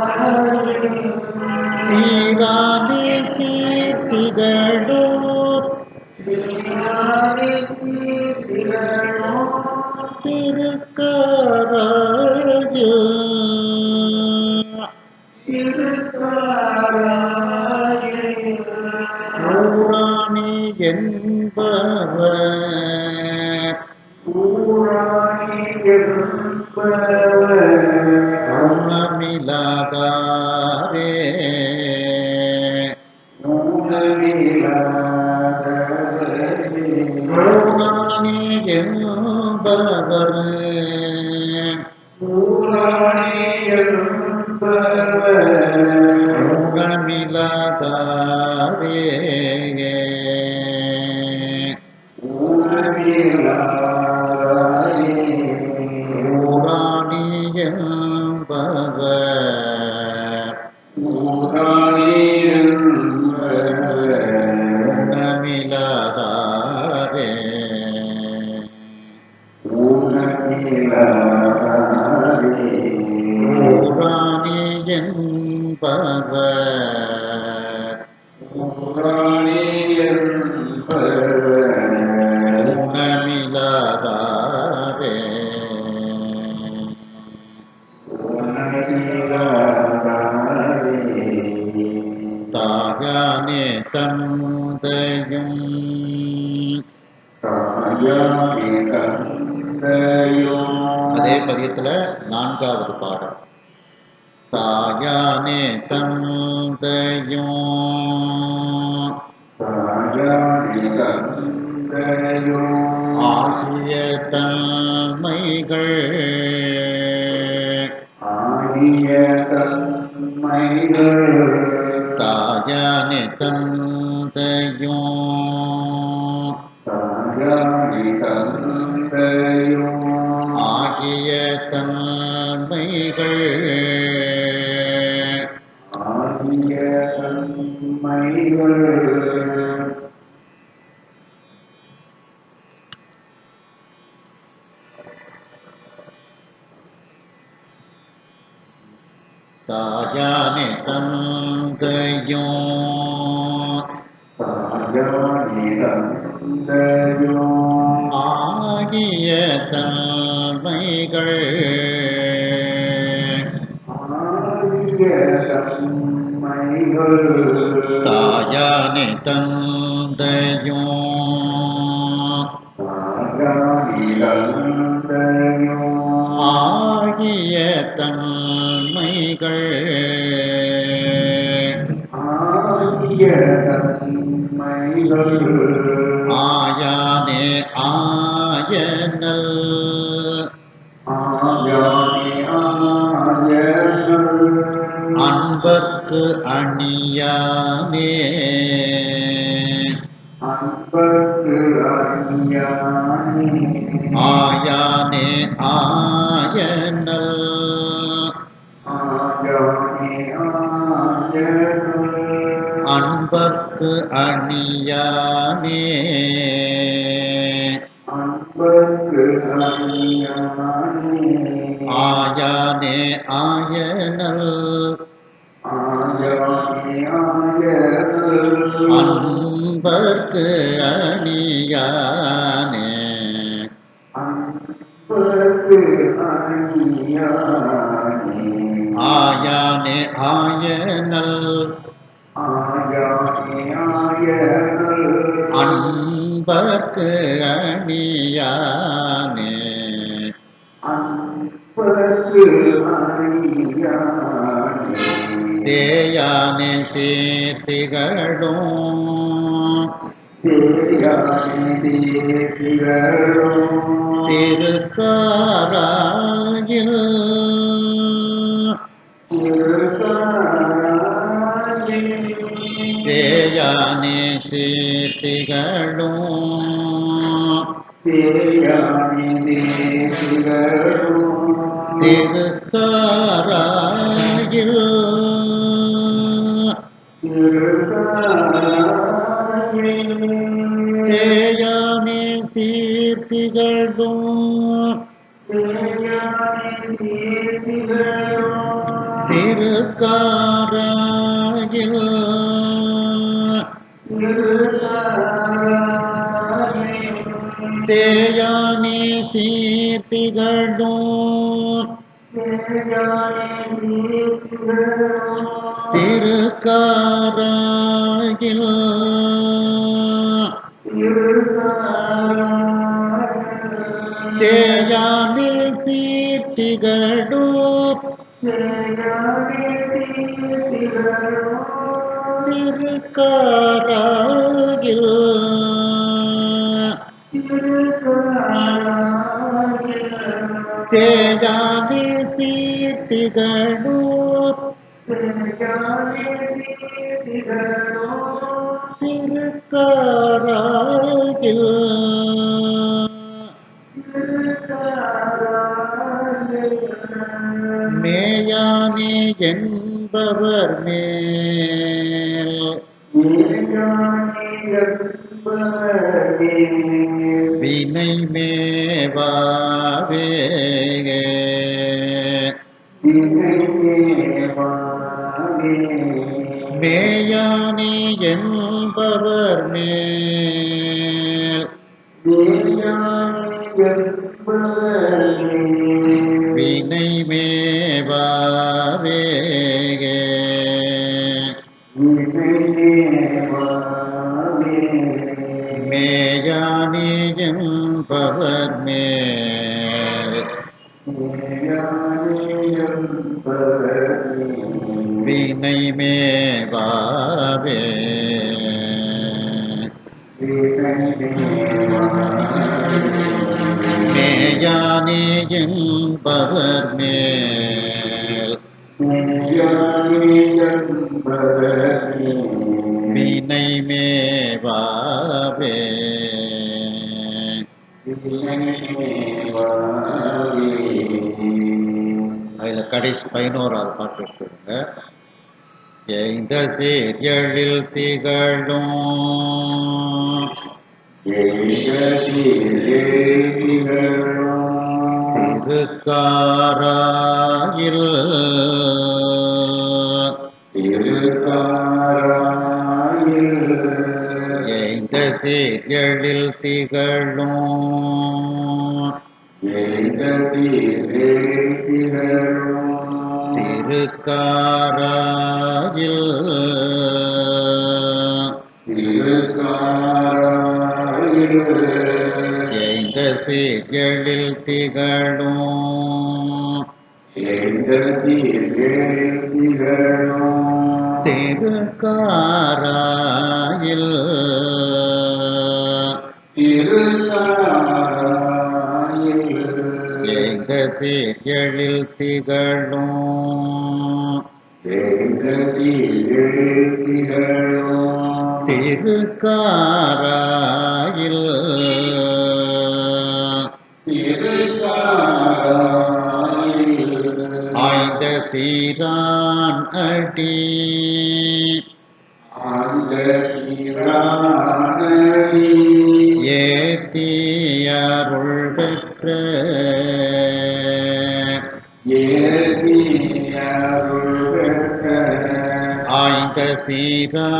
Speaker 2: திருக்காராயில்
Speaker 1: சீரானே சீர்த்திகளும்
Speaker 2: சீரானை தீர்த்திகளும்
Speaker 1: திருக்காராயில்
Speaker 2: திருக்காராயில்
Speaker 1: ஊராணி என்பவர்
Speaker 2: ஊராணி என்பவர்
Speaker 1: உணமிலாதாரே ஊராணி என்பவர் உணமிலாதாரே ஊராணி என்பவர் உணமிலாதாரே ஊராணி என்பவர் உணமிலாதாரே
Speaker 2: தாயானே தந்தையும்
Speaker 1: அதே பதியத்துல நான்காவது பாடல். தாயானே தந்தையும்
Speaker 2: தாயானே தந்தையும்
Speaker 1: ஆகிய தன்மைகள்
Speaker 2: ஆகிய தன்மைகள்
Speaker 1: தாயானே தந்தையும்
Speaker 2: தாயானே தந்தையும்
Speaker 1: ஆகிய தன்மைகள்
Speaker 2: ஆகிய தன்மைகள்
Speaker 1: தாயானே தந்தையும்
Speaker 2: தாயானே தந்தையும்
Speaker 1: ஆகிய தன்மைகள்
Speaker 2: ஆகிய தன்மைகள்
Speaker 1: தாயானே தந்தையும்
Speaker 2: தாயானே தந்தையும்
Speaker 1: ஆகிய தன்மைகள்
Speaker 2: ஆகிய தன்மைகள்
Speaker 1: ஆயானே ஆயனல்
Speaker 2: ஆயானே ஆயனல்
Speaker 1: அன்பர்க்கு அணியானே
Speaker 2: அன்பர்க்கு அணியானே
Speaker 1: ஆயானே ஆயனல்
Speaker 2: ஆயானே ஆயனல்
Speaker 1: அன்பர்க்கு அணியானே
Speaker 2: அன்பர்க்கு அணியானே
Speaker 1: ஆயானே ஆயனல்
Speaker 2: ஆயானே ஆயனல்
Speaker 1: அன்பர்க்கு அணியானே
Speaker 2: அன்பர்க்கு அணியானே
Speaker 1: ஆயானே ஆயனல்
Speaker 2: ஆயானே ஆயனல்
Speaker 1: அன்பர்க்கு அணியானே
Speaker 2: அன்பர்க்கு அணியானே
Speaker 1: சேயானே சீர்த்திகளும்
Speaker 2: சேயானே தேசிகளும்
Speaker 1: திருக்காராயில் சேயானே சீர்த்திகளும்
Speaker 2: சேயானே தேசிகளும்
Speaker 1: திருக்காராயில் சேயானே சீர்த்திகளும் திருக்காராயில் சேயானே சீர்த்திகளும் திருக்காராயில் சேயானே சீர்த்திகளும் திருக்காராயில் சேயானே சீர்த்திகளும் திருக்காராயில் மேயானே என்பவர் மேல் வினை மேவாவே மேயானே என்பவர் மேல் வினை மேவாவே மேயானே என்பவர் மேல் வினை மேவாவே மேயானே என்பவர் மேல் வினை மேவாவே அதில் கடைசி 11வது பாட்டு எடுத்துடுங்க. எய்த சீரியலில் திகழும் திருக்காராயில் எய்த சீரியலில் திகழும் திருக்காராயில் எய்த சீரியலில் திகழும் திருக்காராயில் எய்த சீரியலில் திகழும் திருக்காராயில் ஆய்ந்த சீரான் அடி ஏத்தியருள் பெற்ற ஆய்ந்த சீரானடி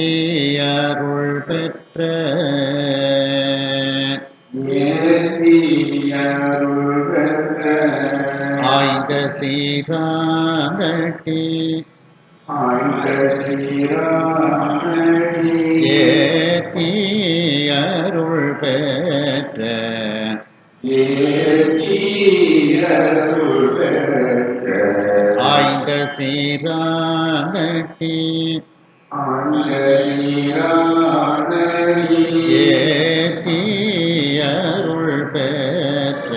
Speaker 1: ஏத்தியருள் பெற்ற ஆய்ந்த சீரானடி ஏத்தியருள் பெற்ற ஆய்ந்த சீரானடி ஏத்தியருள் பெற்ற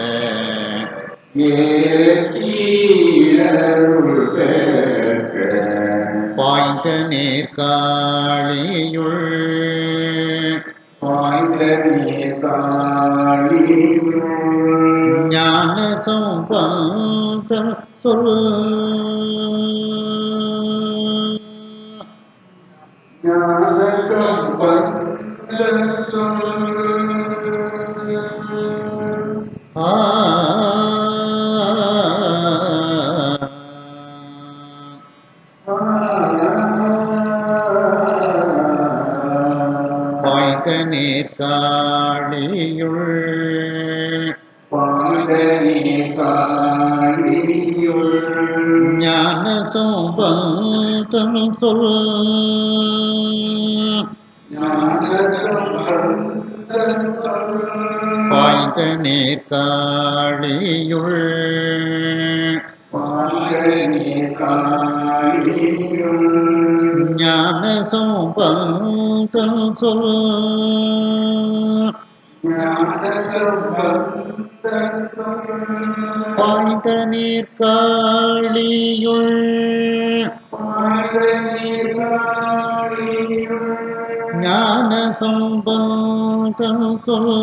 Speaker 1: பாய்ந்த நீர்காழியுள் ஞான சம்பந்த சொல் பாய்ந்த நீர்காழியுள் ஞான சம்பந்தம் சொல் பாய்ந்த நீர்காழியுள் ஞான சம்பந்தம் சொல் பாய்ந்த நீர்காழியுள் ஞான சம்பந்தம் சொல்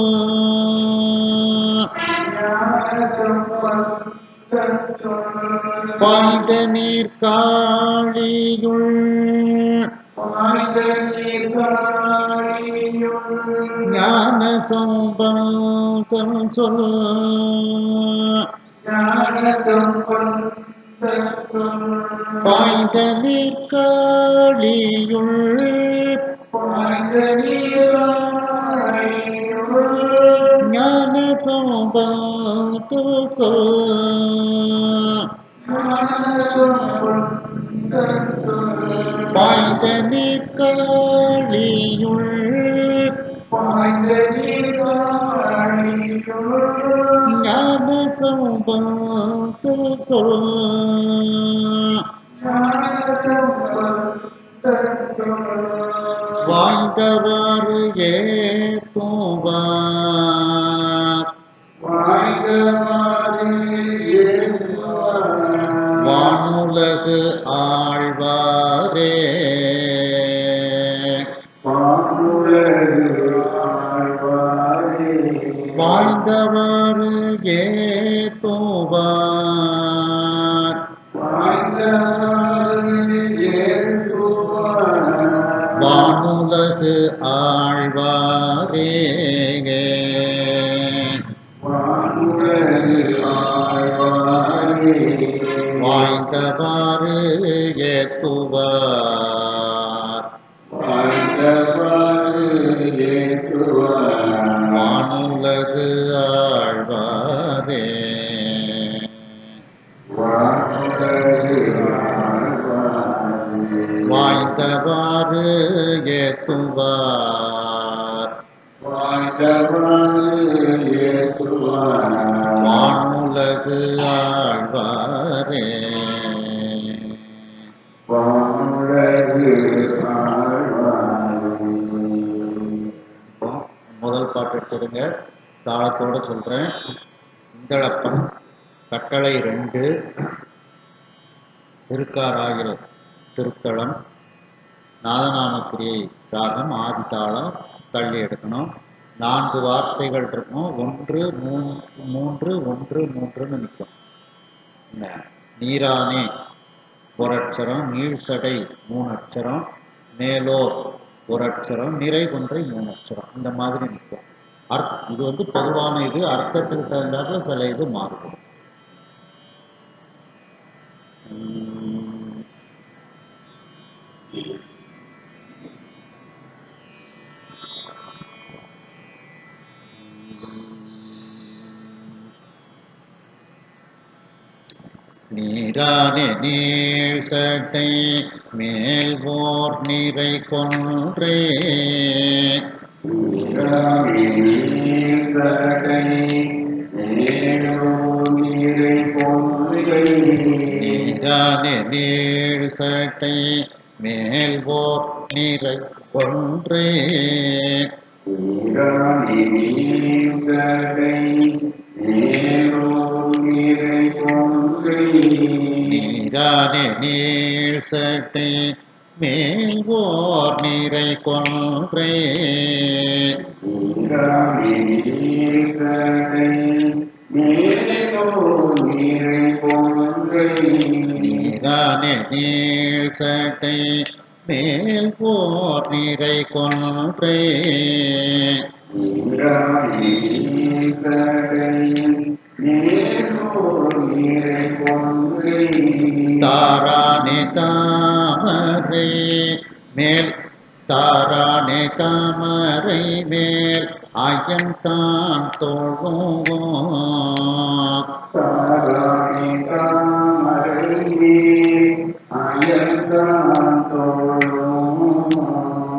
Speaker 1: பாய்ந்த நீர்காழியுள் ஞான சம்பந்தம் சொல் பாய்ந்த நீர்காழியுள் ஞான சம்பந்தம் சொல் பாய்ந்த நீர்காழியுள் ஞான சம்பந்தர் சொல் வாய்ந்தவாறு ஏத்துவார் வானுலகு ஆழ்வாரே வாய்ந்தவாறு ஏத்துவார் வானுலகு ஆழ்வாரே வாய்ந்தவாறு ஏத்துவார் வானுலகு ஆழ்வாரே வாய்ந்தவாறு ஏத்துவார் வானுலகு ஆழ்வாரே முதல் பாட்டு எடுத்துடுங்க, தாளத்தோட சொல்றேன். இந்தளப்பம் கட்டளை 2, திருக்காராகிற திருத்தலம், நாதநாமக்கிரியை ராகம் ஆதி தாளம் தள்ளி எடுக்கணும். 4 வார்த்தைகள் இருக்கும். 1 3 1 3ன்னு நிற்கும். இந்த நீரானே ஒரு அட்சரம், நீழ்சடை 3 அட்சரம், மேலோர் ஒரு அட்சரம், நிறை கொன்றை 3 அட்சரம், இந்த மாதிரி நிற்கும். இது வந்து பொதுவான இது. அர்த்தத்துக்கு தகுந்தாப்புல சில இது மாறுபடும். நீரானே நீழ்சடை மேல்வோர் நிறை கொன்றே நீரானே நீழ்சடை மேல்வோர் நிறை கொன்றே நீரானே நீழ்சடை மேல்வோர் நிறை கொன்றே நீரானே நீழ்சடை மேல்வோர் நிறை கொன்றே தாரானே தாமரை மேல் தாரானே தாமரை மேல் அயன்தான் தோழும் தாரானே தாமரை மேல் அயன்தான் தோழும்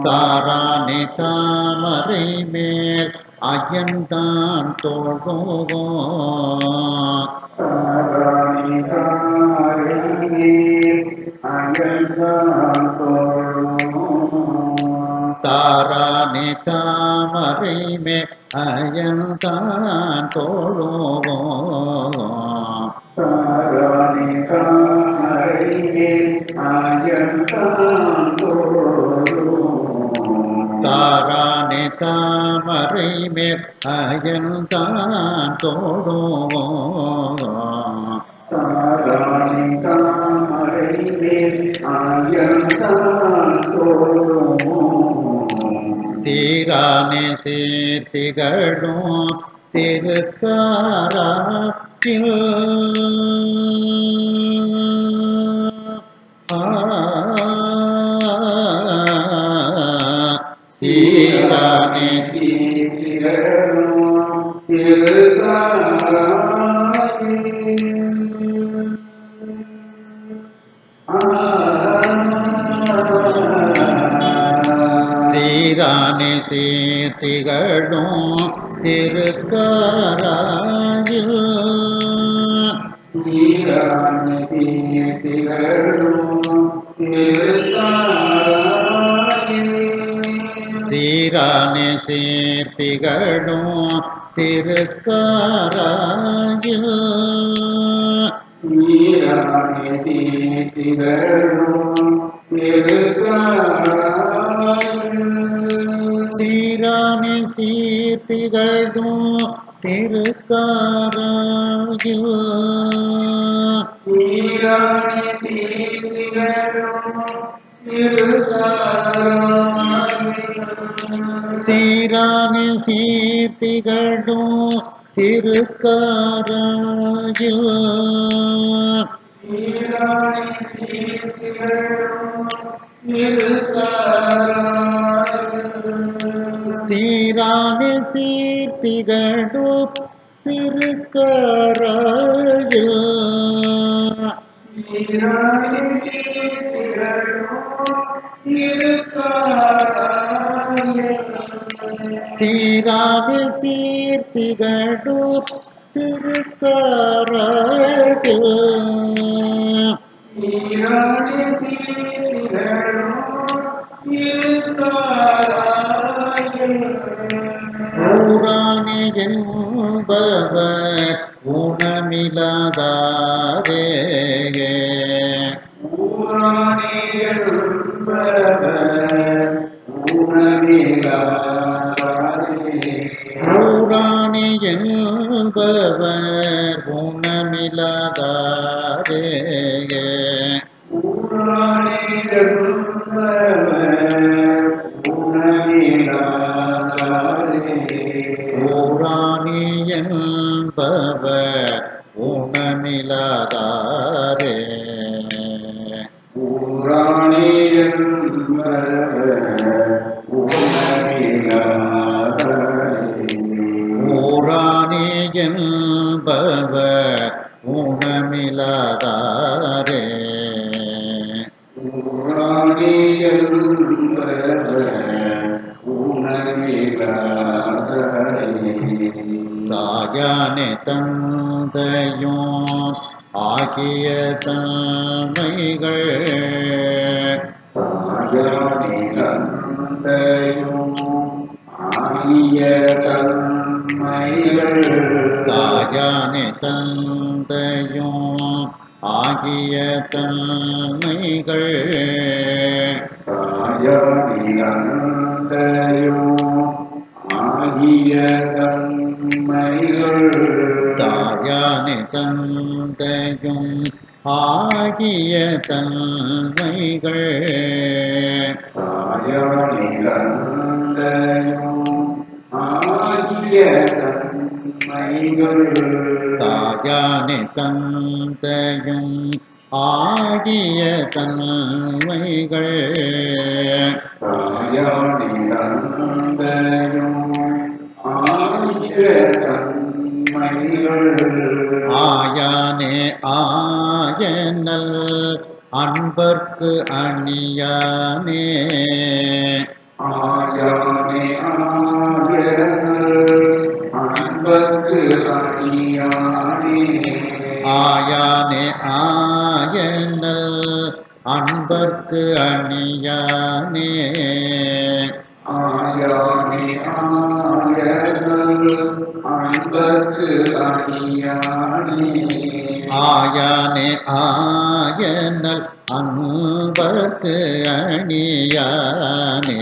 Speaker 1: தாரானே தாமரை மேல் அயன்தான் தோழும் தாரானே தாமரை மேல் அயன்தான் தோழும் சீரானே சீர்த்திகளும் திருக்காராக்கில் சீரானே சீரானே சீரானே சீர்த்திகழும் திருக்காராயில்
Speaker 2: சீரானே சீர்த்திகழும் திருக்காராயில்
Speaker 1: சீரானே சீர்த்திகழும் திருக்காராயில்
Speaker 2: சீரானே சீர்த்திகழும் திருக்காராயில்
Speaker 1: சீரானே சீர்த்திகழும் திருக்காராயில்
Speaker 2: சீரானே சீர்த்திகழும் திருக்காராயில்
Speaker 1: சீரானே சீர்த்திகழும் திருக்காராயில் சீரானே சீர்த்திகழும் திருக்காராயில் சீரானே சீர்த்திகழும் திருக்காராயில் ஊரானே என்பவர் ஊனமில்லாதாரே ஊரானே என்பவர் ஊனமில்லாதாரே ஊரானே என்பவர் ஊனமில்லாதாரே ஊரானே என்பவர் ஊனமில்லாதாரே தாயானே தந்தையும் ஆகிய தன்மைகள் தாயானே தந்தையும் ஆகிய தன்மைகள் தாயானே தந்தையும் ஆகிய தன்மைகள் தாயானே தந்தையும் ஆகிய தன்மைகள் ஆயானே ஆயனல் அன்பர்க்கு அணியானே ஆயானே ஆயனல் அன்பர்க்கு அணியானே ஆயானே ஆயனல் அன்பர்க்கு அணியானே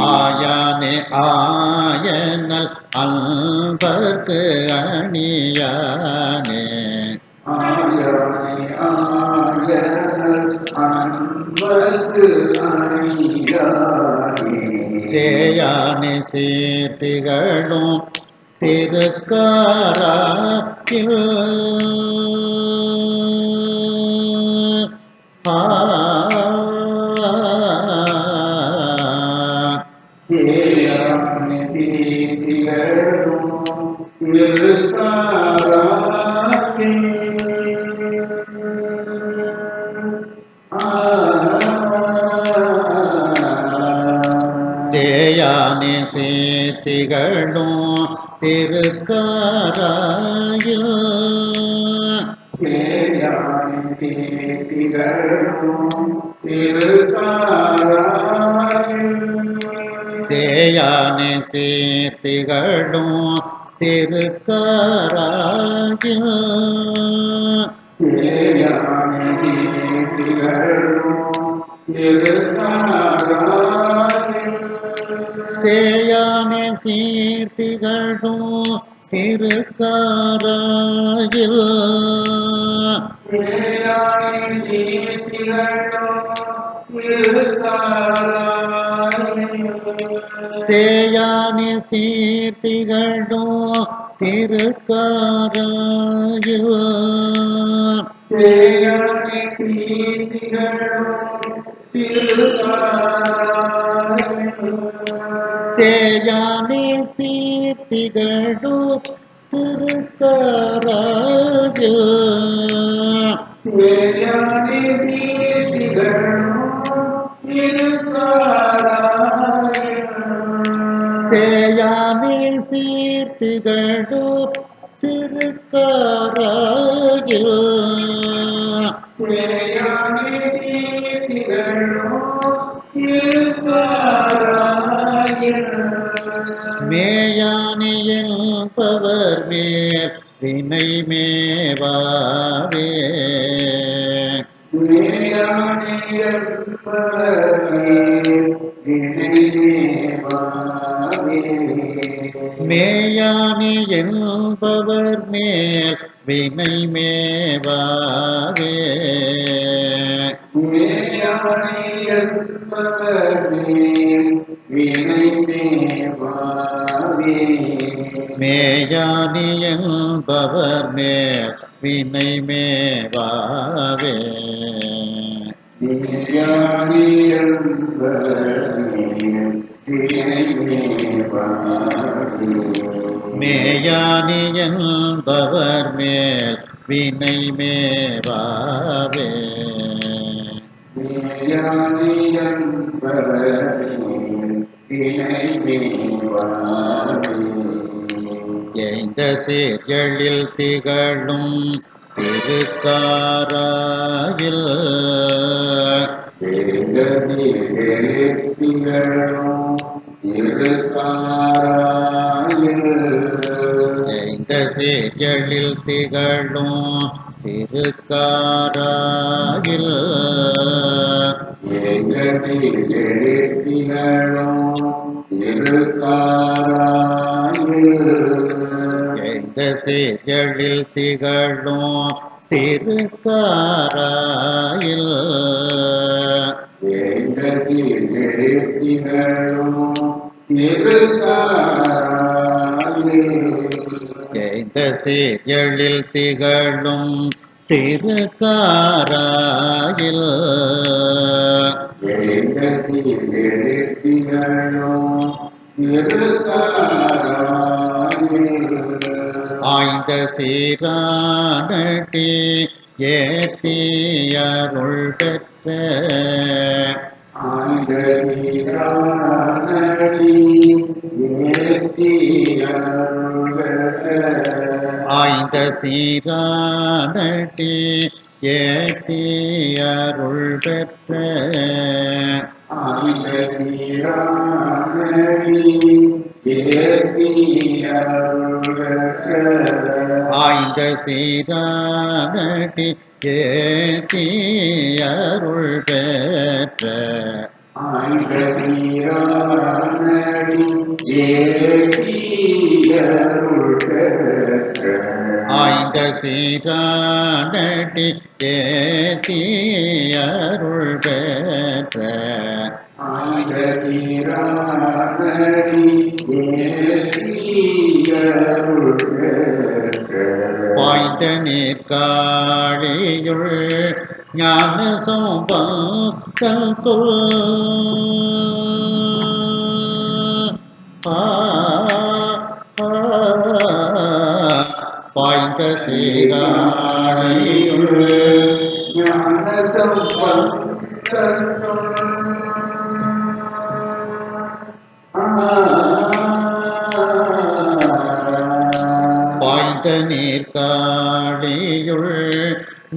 Speaker 1: ஆயானே ஆயனல் அன்பர்க்கு அணியானே சேயானே சீர்த்திகழும் திருக்காராயில் திகழும் திருக்காராயில் சேயானே சீர்த்திகழும் திருக்காராயில் சேயானே சீர்த்திகழும் திருக்காராயில் சேயானே சீர்த்திகழும் திருக்காராயில் சேயானே சீர்த்திகழும் திருக்காராயில் சேயானே சீர்த்திகழும் திருக்காராயில் மேயானே என்பவர் மேல் வினை மேவாவே மேயானே என்பவர் மேல் வினை மேவாவே மேயானே என்பவர் மேல் வினை மேவாவே மேயானே என்பவர் மேல் வினை மேவாவே எய்ந்த சீர்களில் திகழும் திருக்காராயில் எய்ந்த சீர்களில் திகழும் திருக்காராயில் எய்ந்த சீர்களில் திகழும் திருக்காராயில் எய்ந்த சீர்களில் திகழும் திருக்காராயில் ஆய்ந்த சீரானடி ஏத்தியருள் பெற்ற ஆய்ந்த சீரானடி ஏத்தியருள் பெற்ற ஆய்ந்த சீரானடி ஏத்தியருள் பெற்ற ஆய்ந்த சீரானடி ஏத்தியருள் பெற்ற பாய்ந்த நீர்காழியுள் ஞான சம்பந்தன் சொல் பாய்ந்த சீராழியுள் ஞான சம்பந்தன் நீர்காழியுள்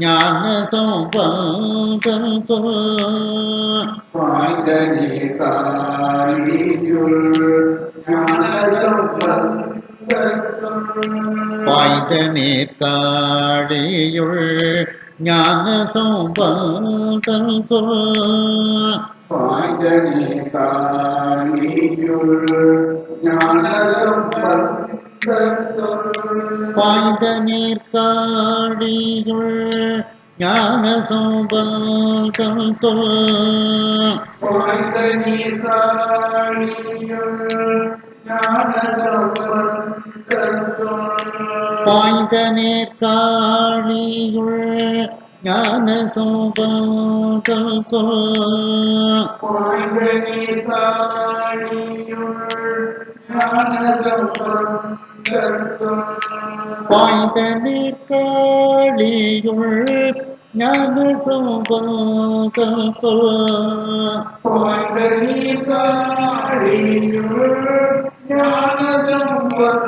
Speaker 1: ஞான சம்பந்தம் சொல்
Speaker 2: பாய்ந்த நீர்காழியுள் ஞானசம்பந்தம்
Speaker 1: பாய்ந்த நீர்காழியுள் ஞான சம்பந்தம் சொல்
Speaker 2: பாய்ந்த நீர்காழியுள் ஞானசம்பந்தம்
Speaker 1: பாய்ந்த நீர்காழியுள் ஞான சம்பந்தம் சொல்
Speaker 2: பாய்ந்த நீர்காழியுள் ஞானசம்பந்தம்
Speaker 1: பாய்ந்த நீர்காழியுள் ஞான சம்பந்தம் சொல்
Speaker 2: பாய்ந்த நீர்காழியுள் ஞானசம்பந்தம்
Speaker 1: பாய்ந்த நீர்காழியுள் ஞான சம்பந்தம் சொல்
Speaker 2: பாய்ந்த நீர்காழியுள் ஞானசம்பந்தம்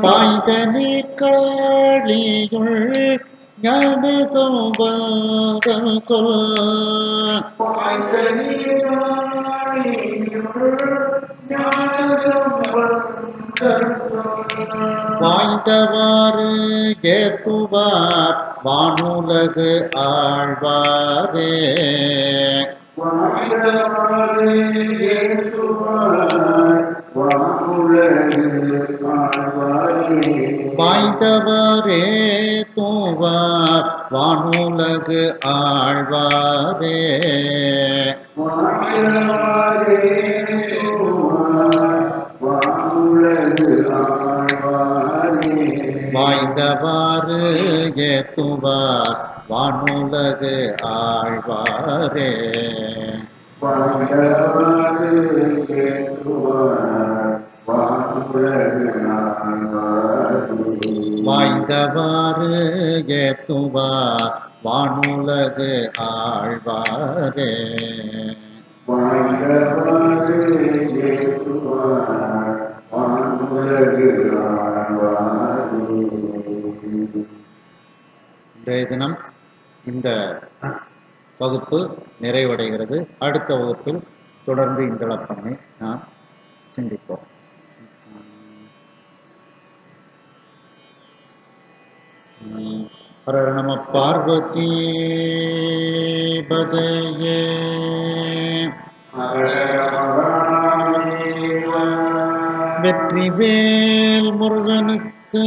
Speaker 1: பாய்ந்த நீர்காழியுள் ஞான சம்பந்தம் சொல்
Speaker 2: பாய்ந்த நீர்காழியுள் ஞானசம்பந்தம்
Speaker 1: வாய்ந்தவாறு ஏத்துவார் வானுலகு ஆழ்வாரே
Speaker 2: வாய்ந்தவாறு ஏற்றுவார் வானுலகு ஆழ்வாரே
Speaker 1: வாய்ந்தவரே தூவார் வானுலகு ஆழ்வாரே
Speaker 2: வாய்ந்தவாறு ஏற்றுவார் வானுலகு ஆழ்வாரே
Speaker 1: வாய்ந்தவாறு ஏத்துவார் வானுலகு ஆழ்வாரே
Speaker 2: வாய்ந்தவாறு ஏற்றுவார் வானுலகு ஆழ்வாரே
Speaker 1: வாய்ந்தவாறு ஏத்துவார் வானுலகு ஆழ்வாரே
Speaker 2: வாய்ந்தவாறு ஏற்றுவார் வானுலகு ஆழ்வாரே
Speaker 1: இன்றைய தினம் இந்த வகுப்பு நிறைவடைகிறது. அடுத்த வகுப்பில் தொடர்ந்து இந்தளப்பண்ணை நாம் சிந்திப்போம். ஹர நம பார்வதி பதையே வெற்றிவேல் முருகனுக்கு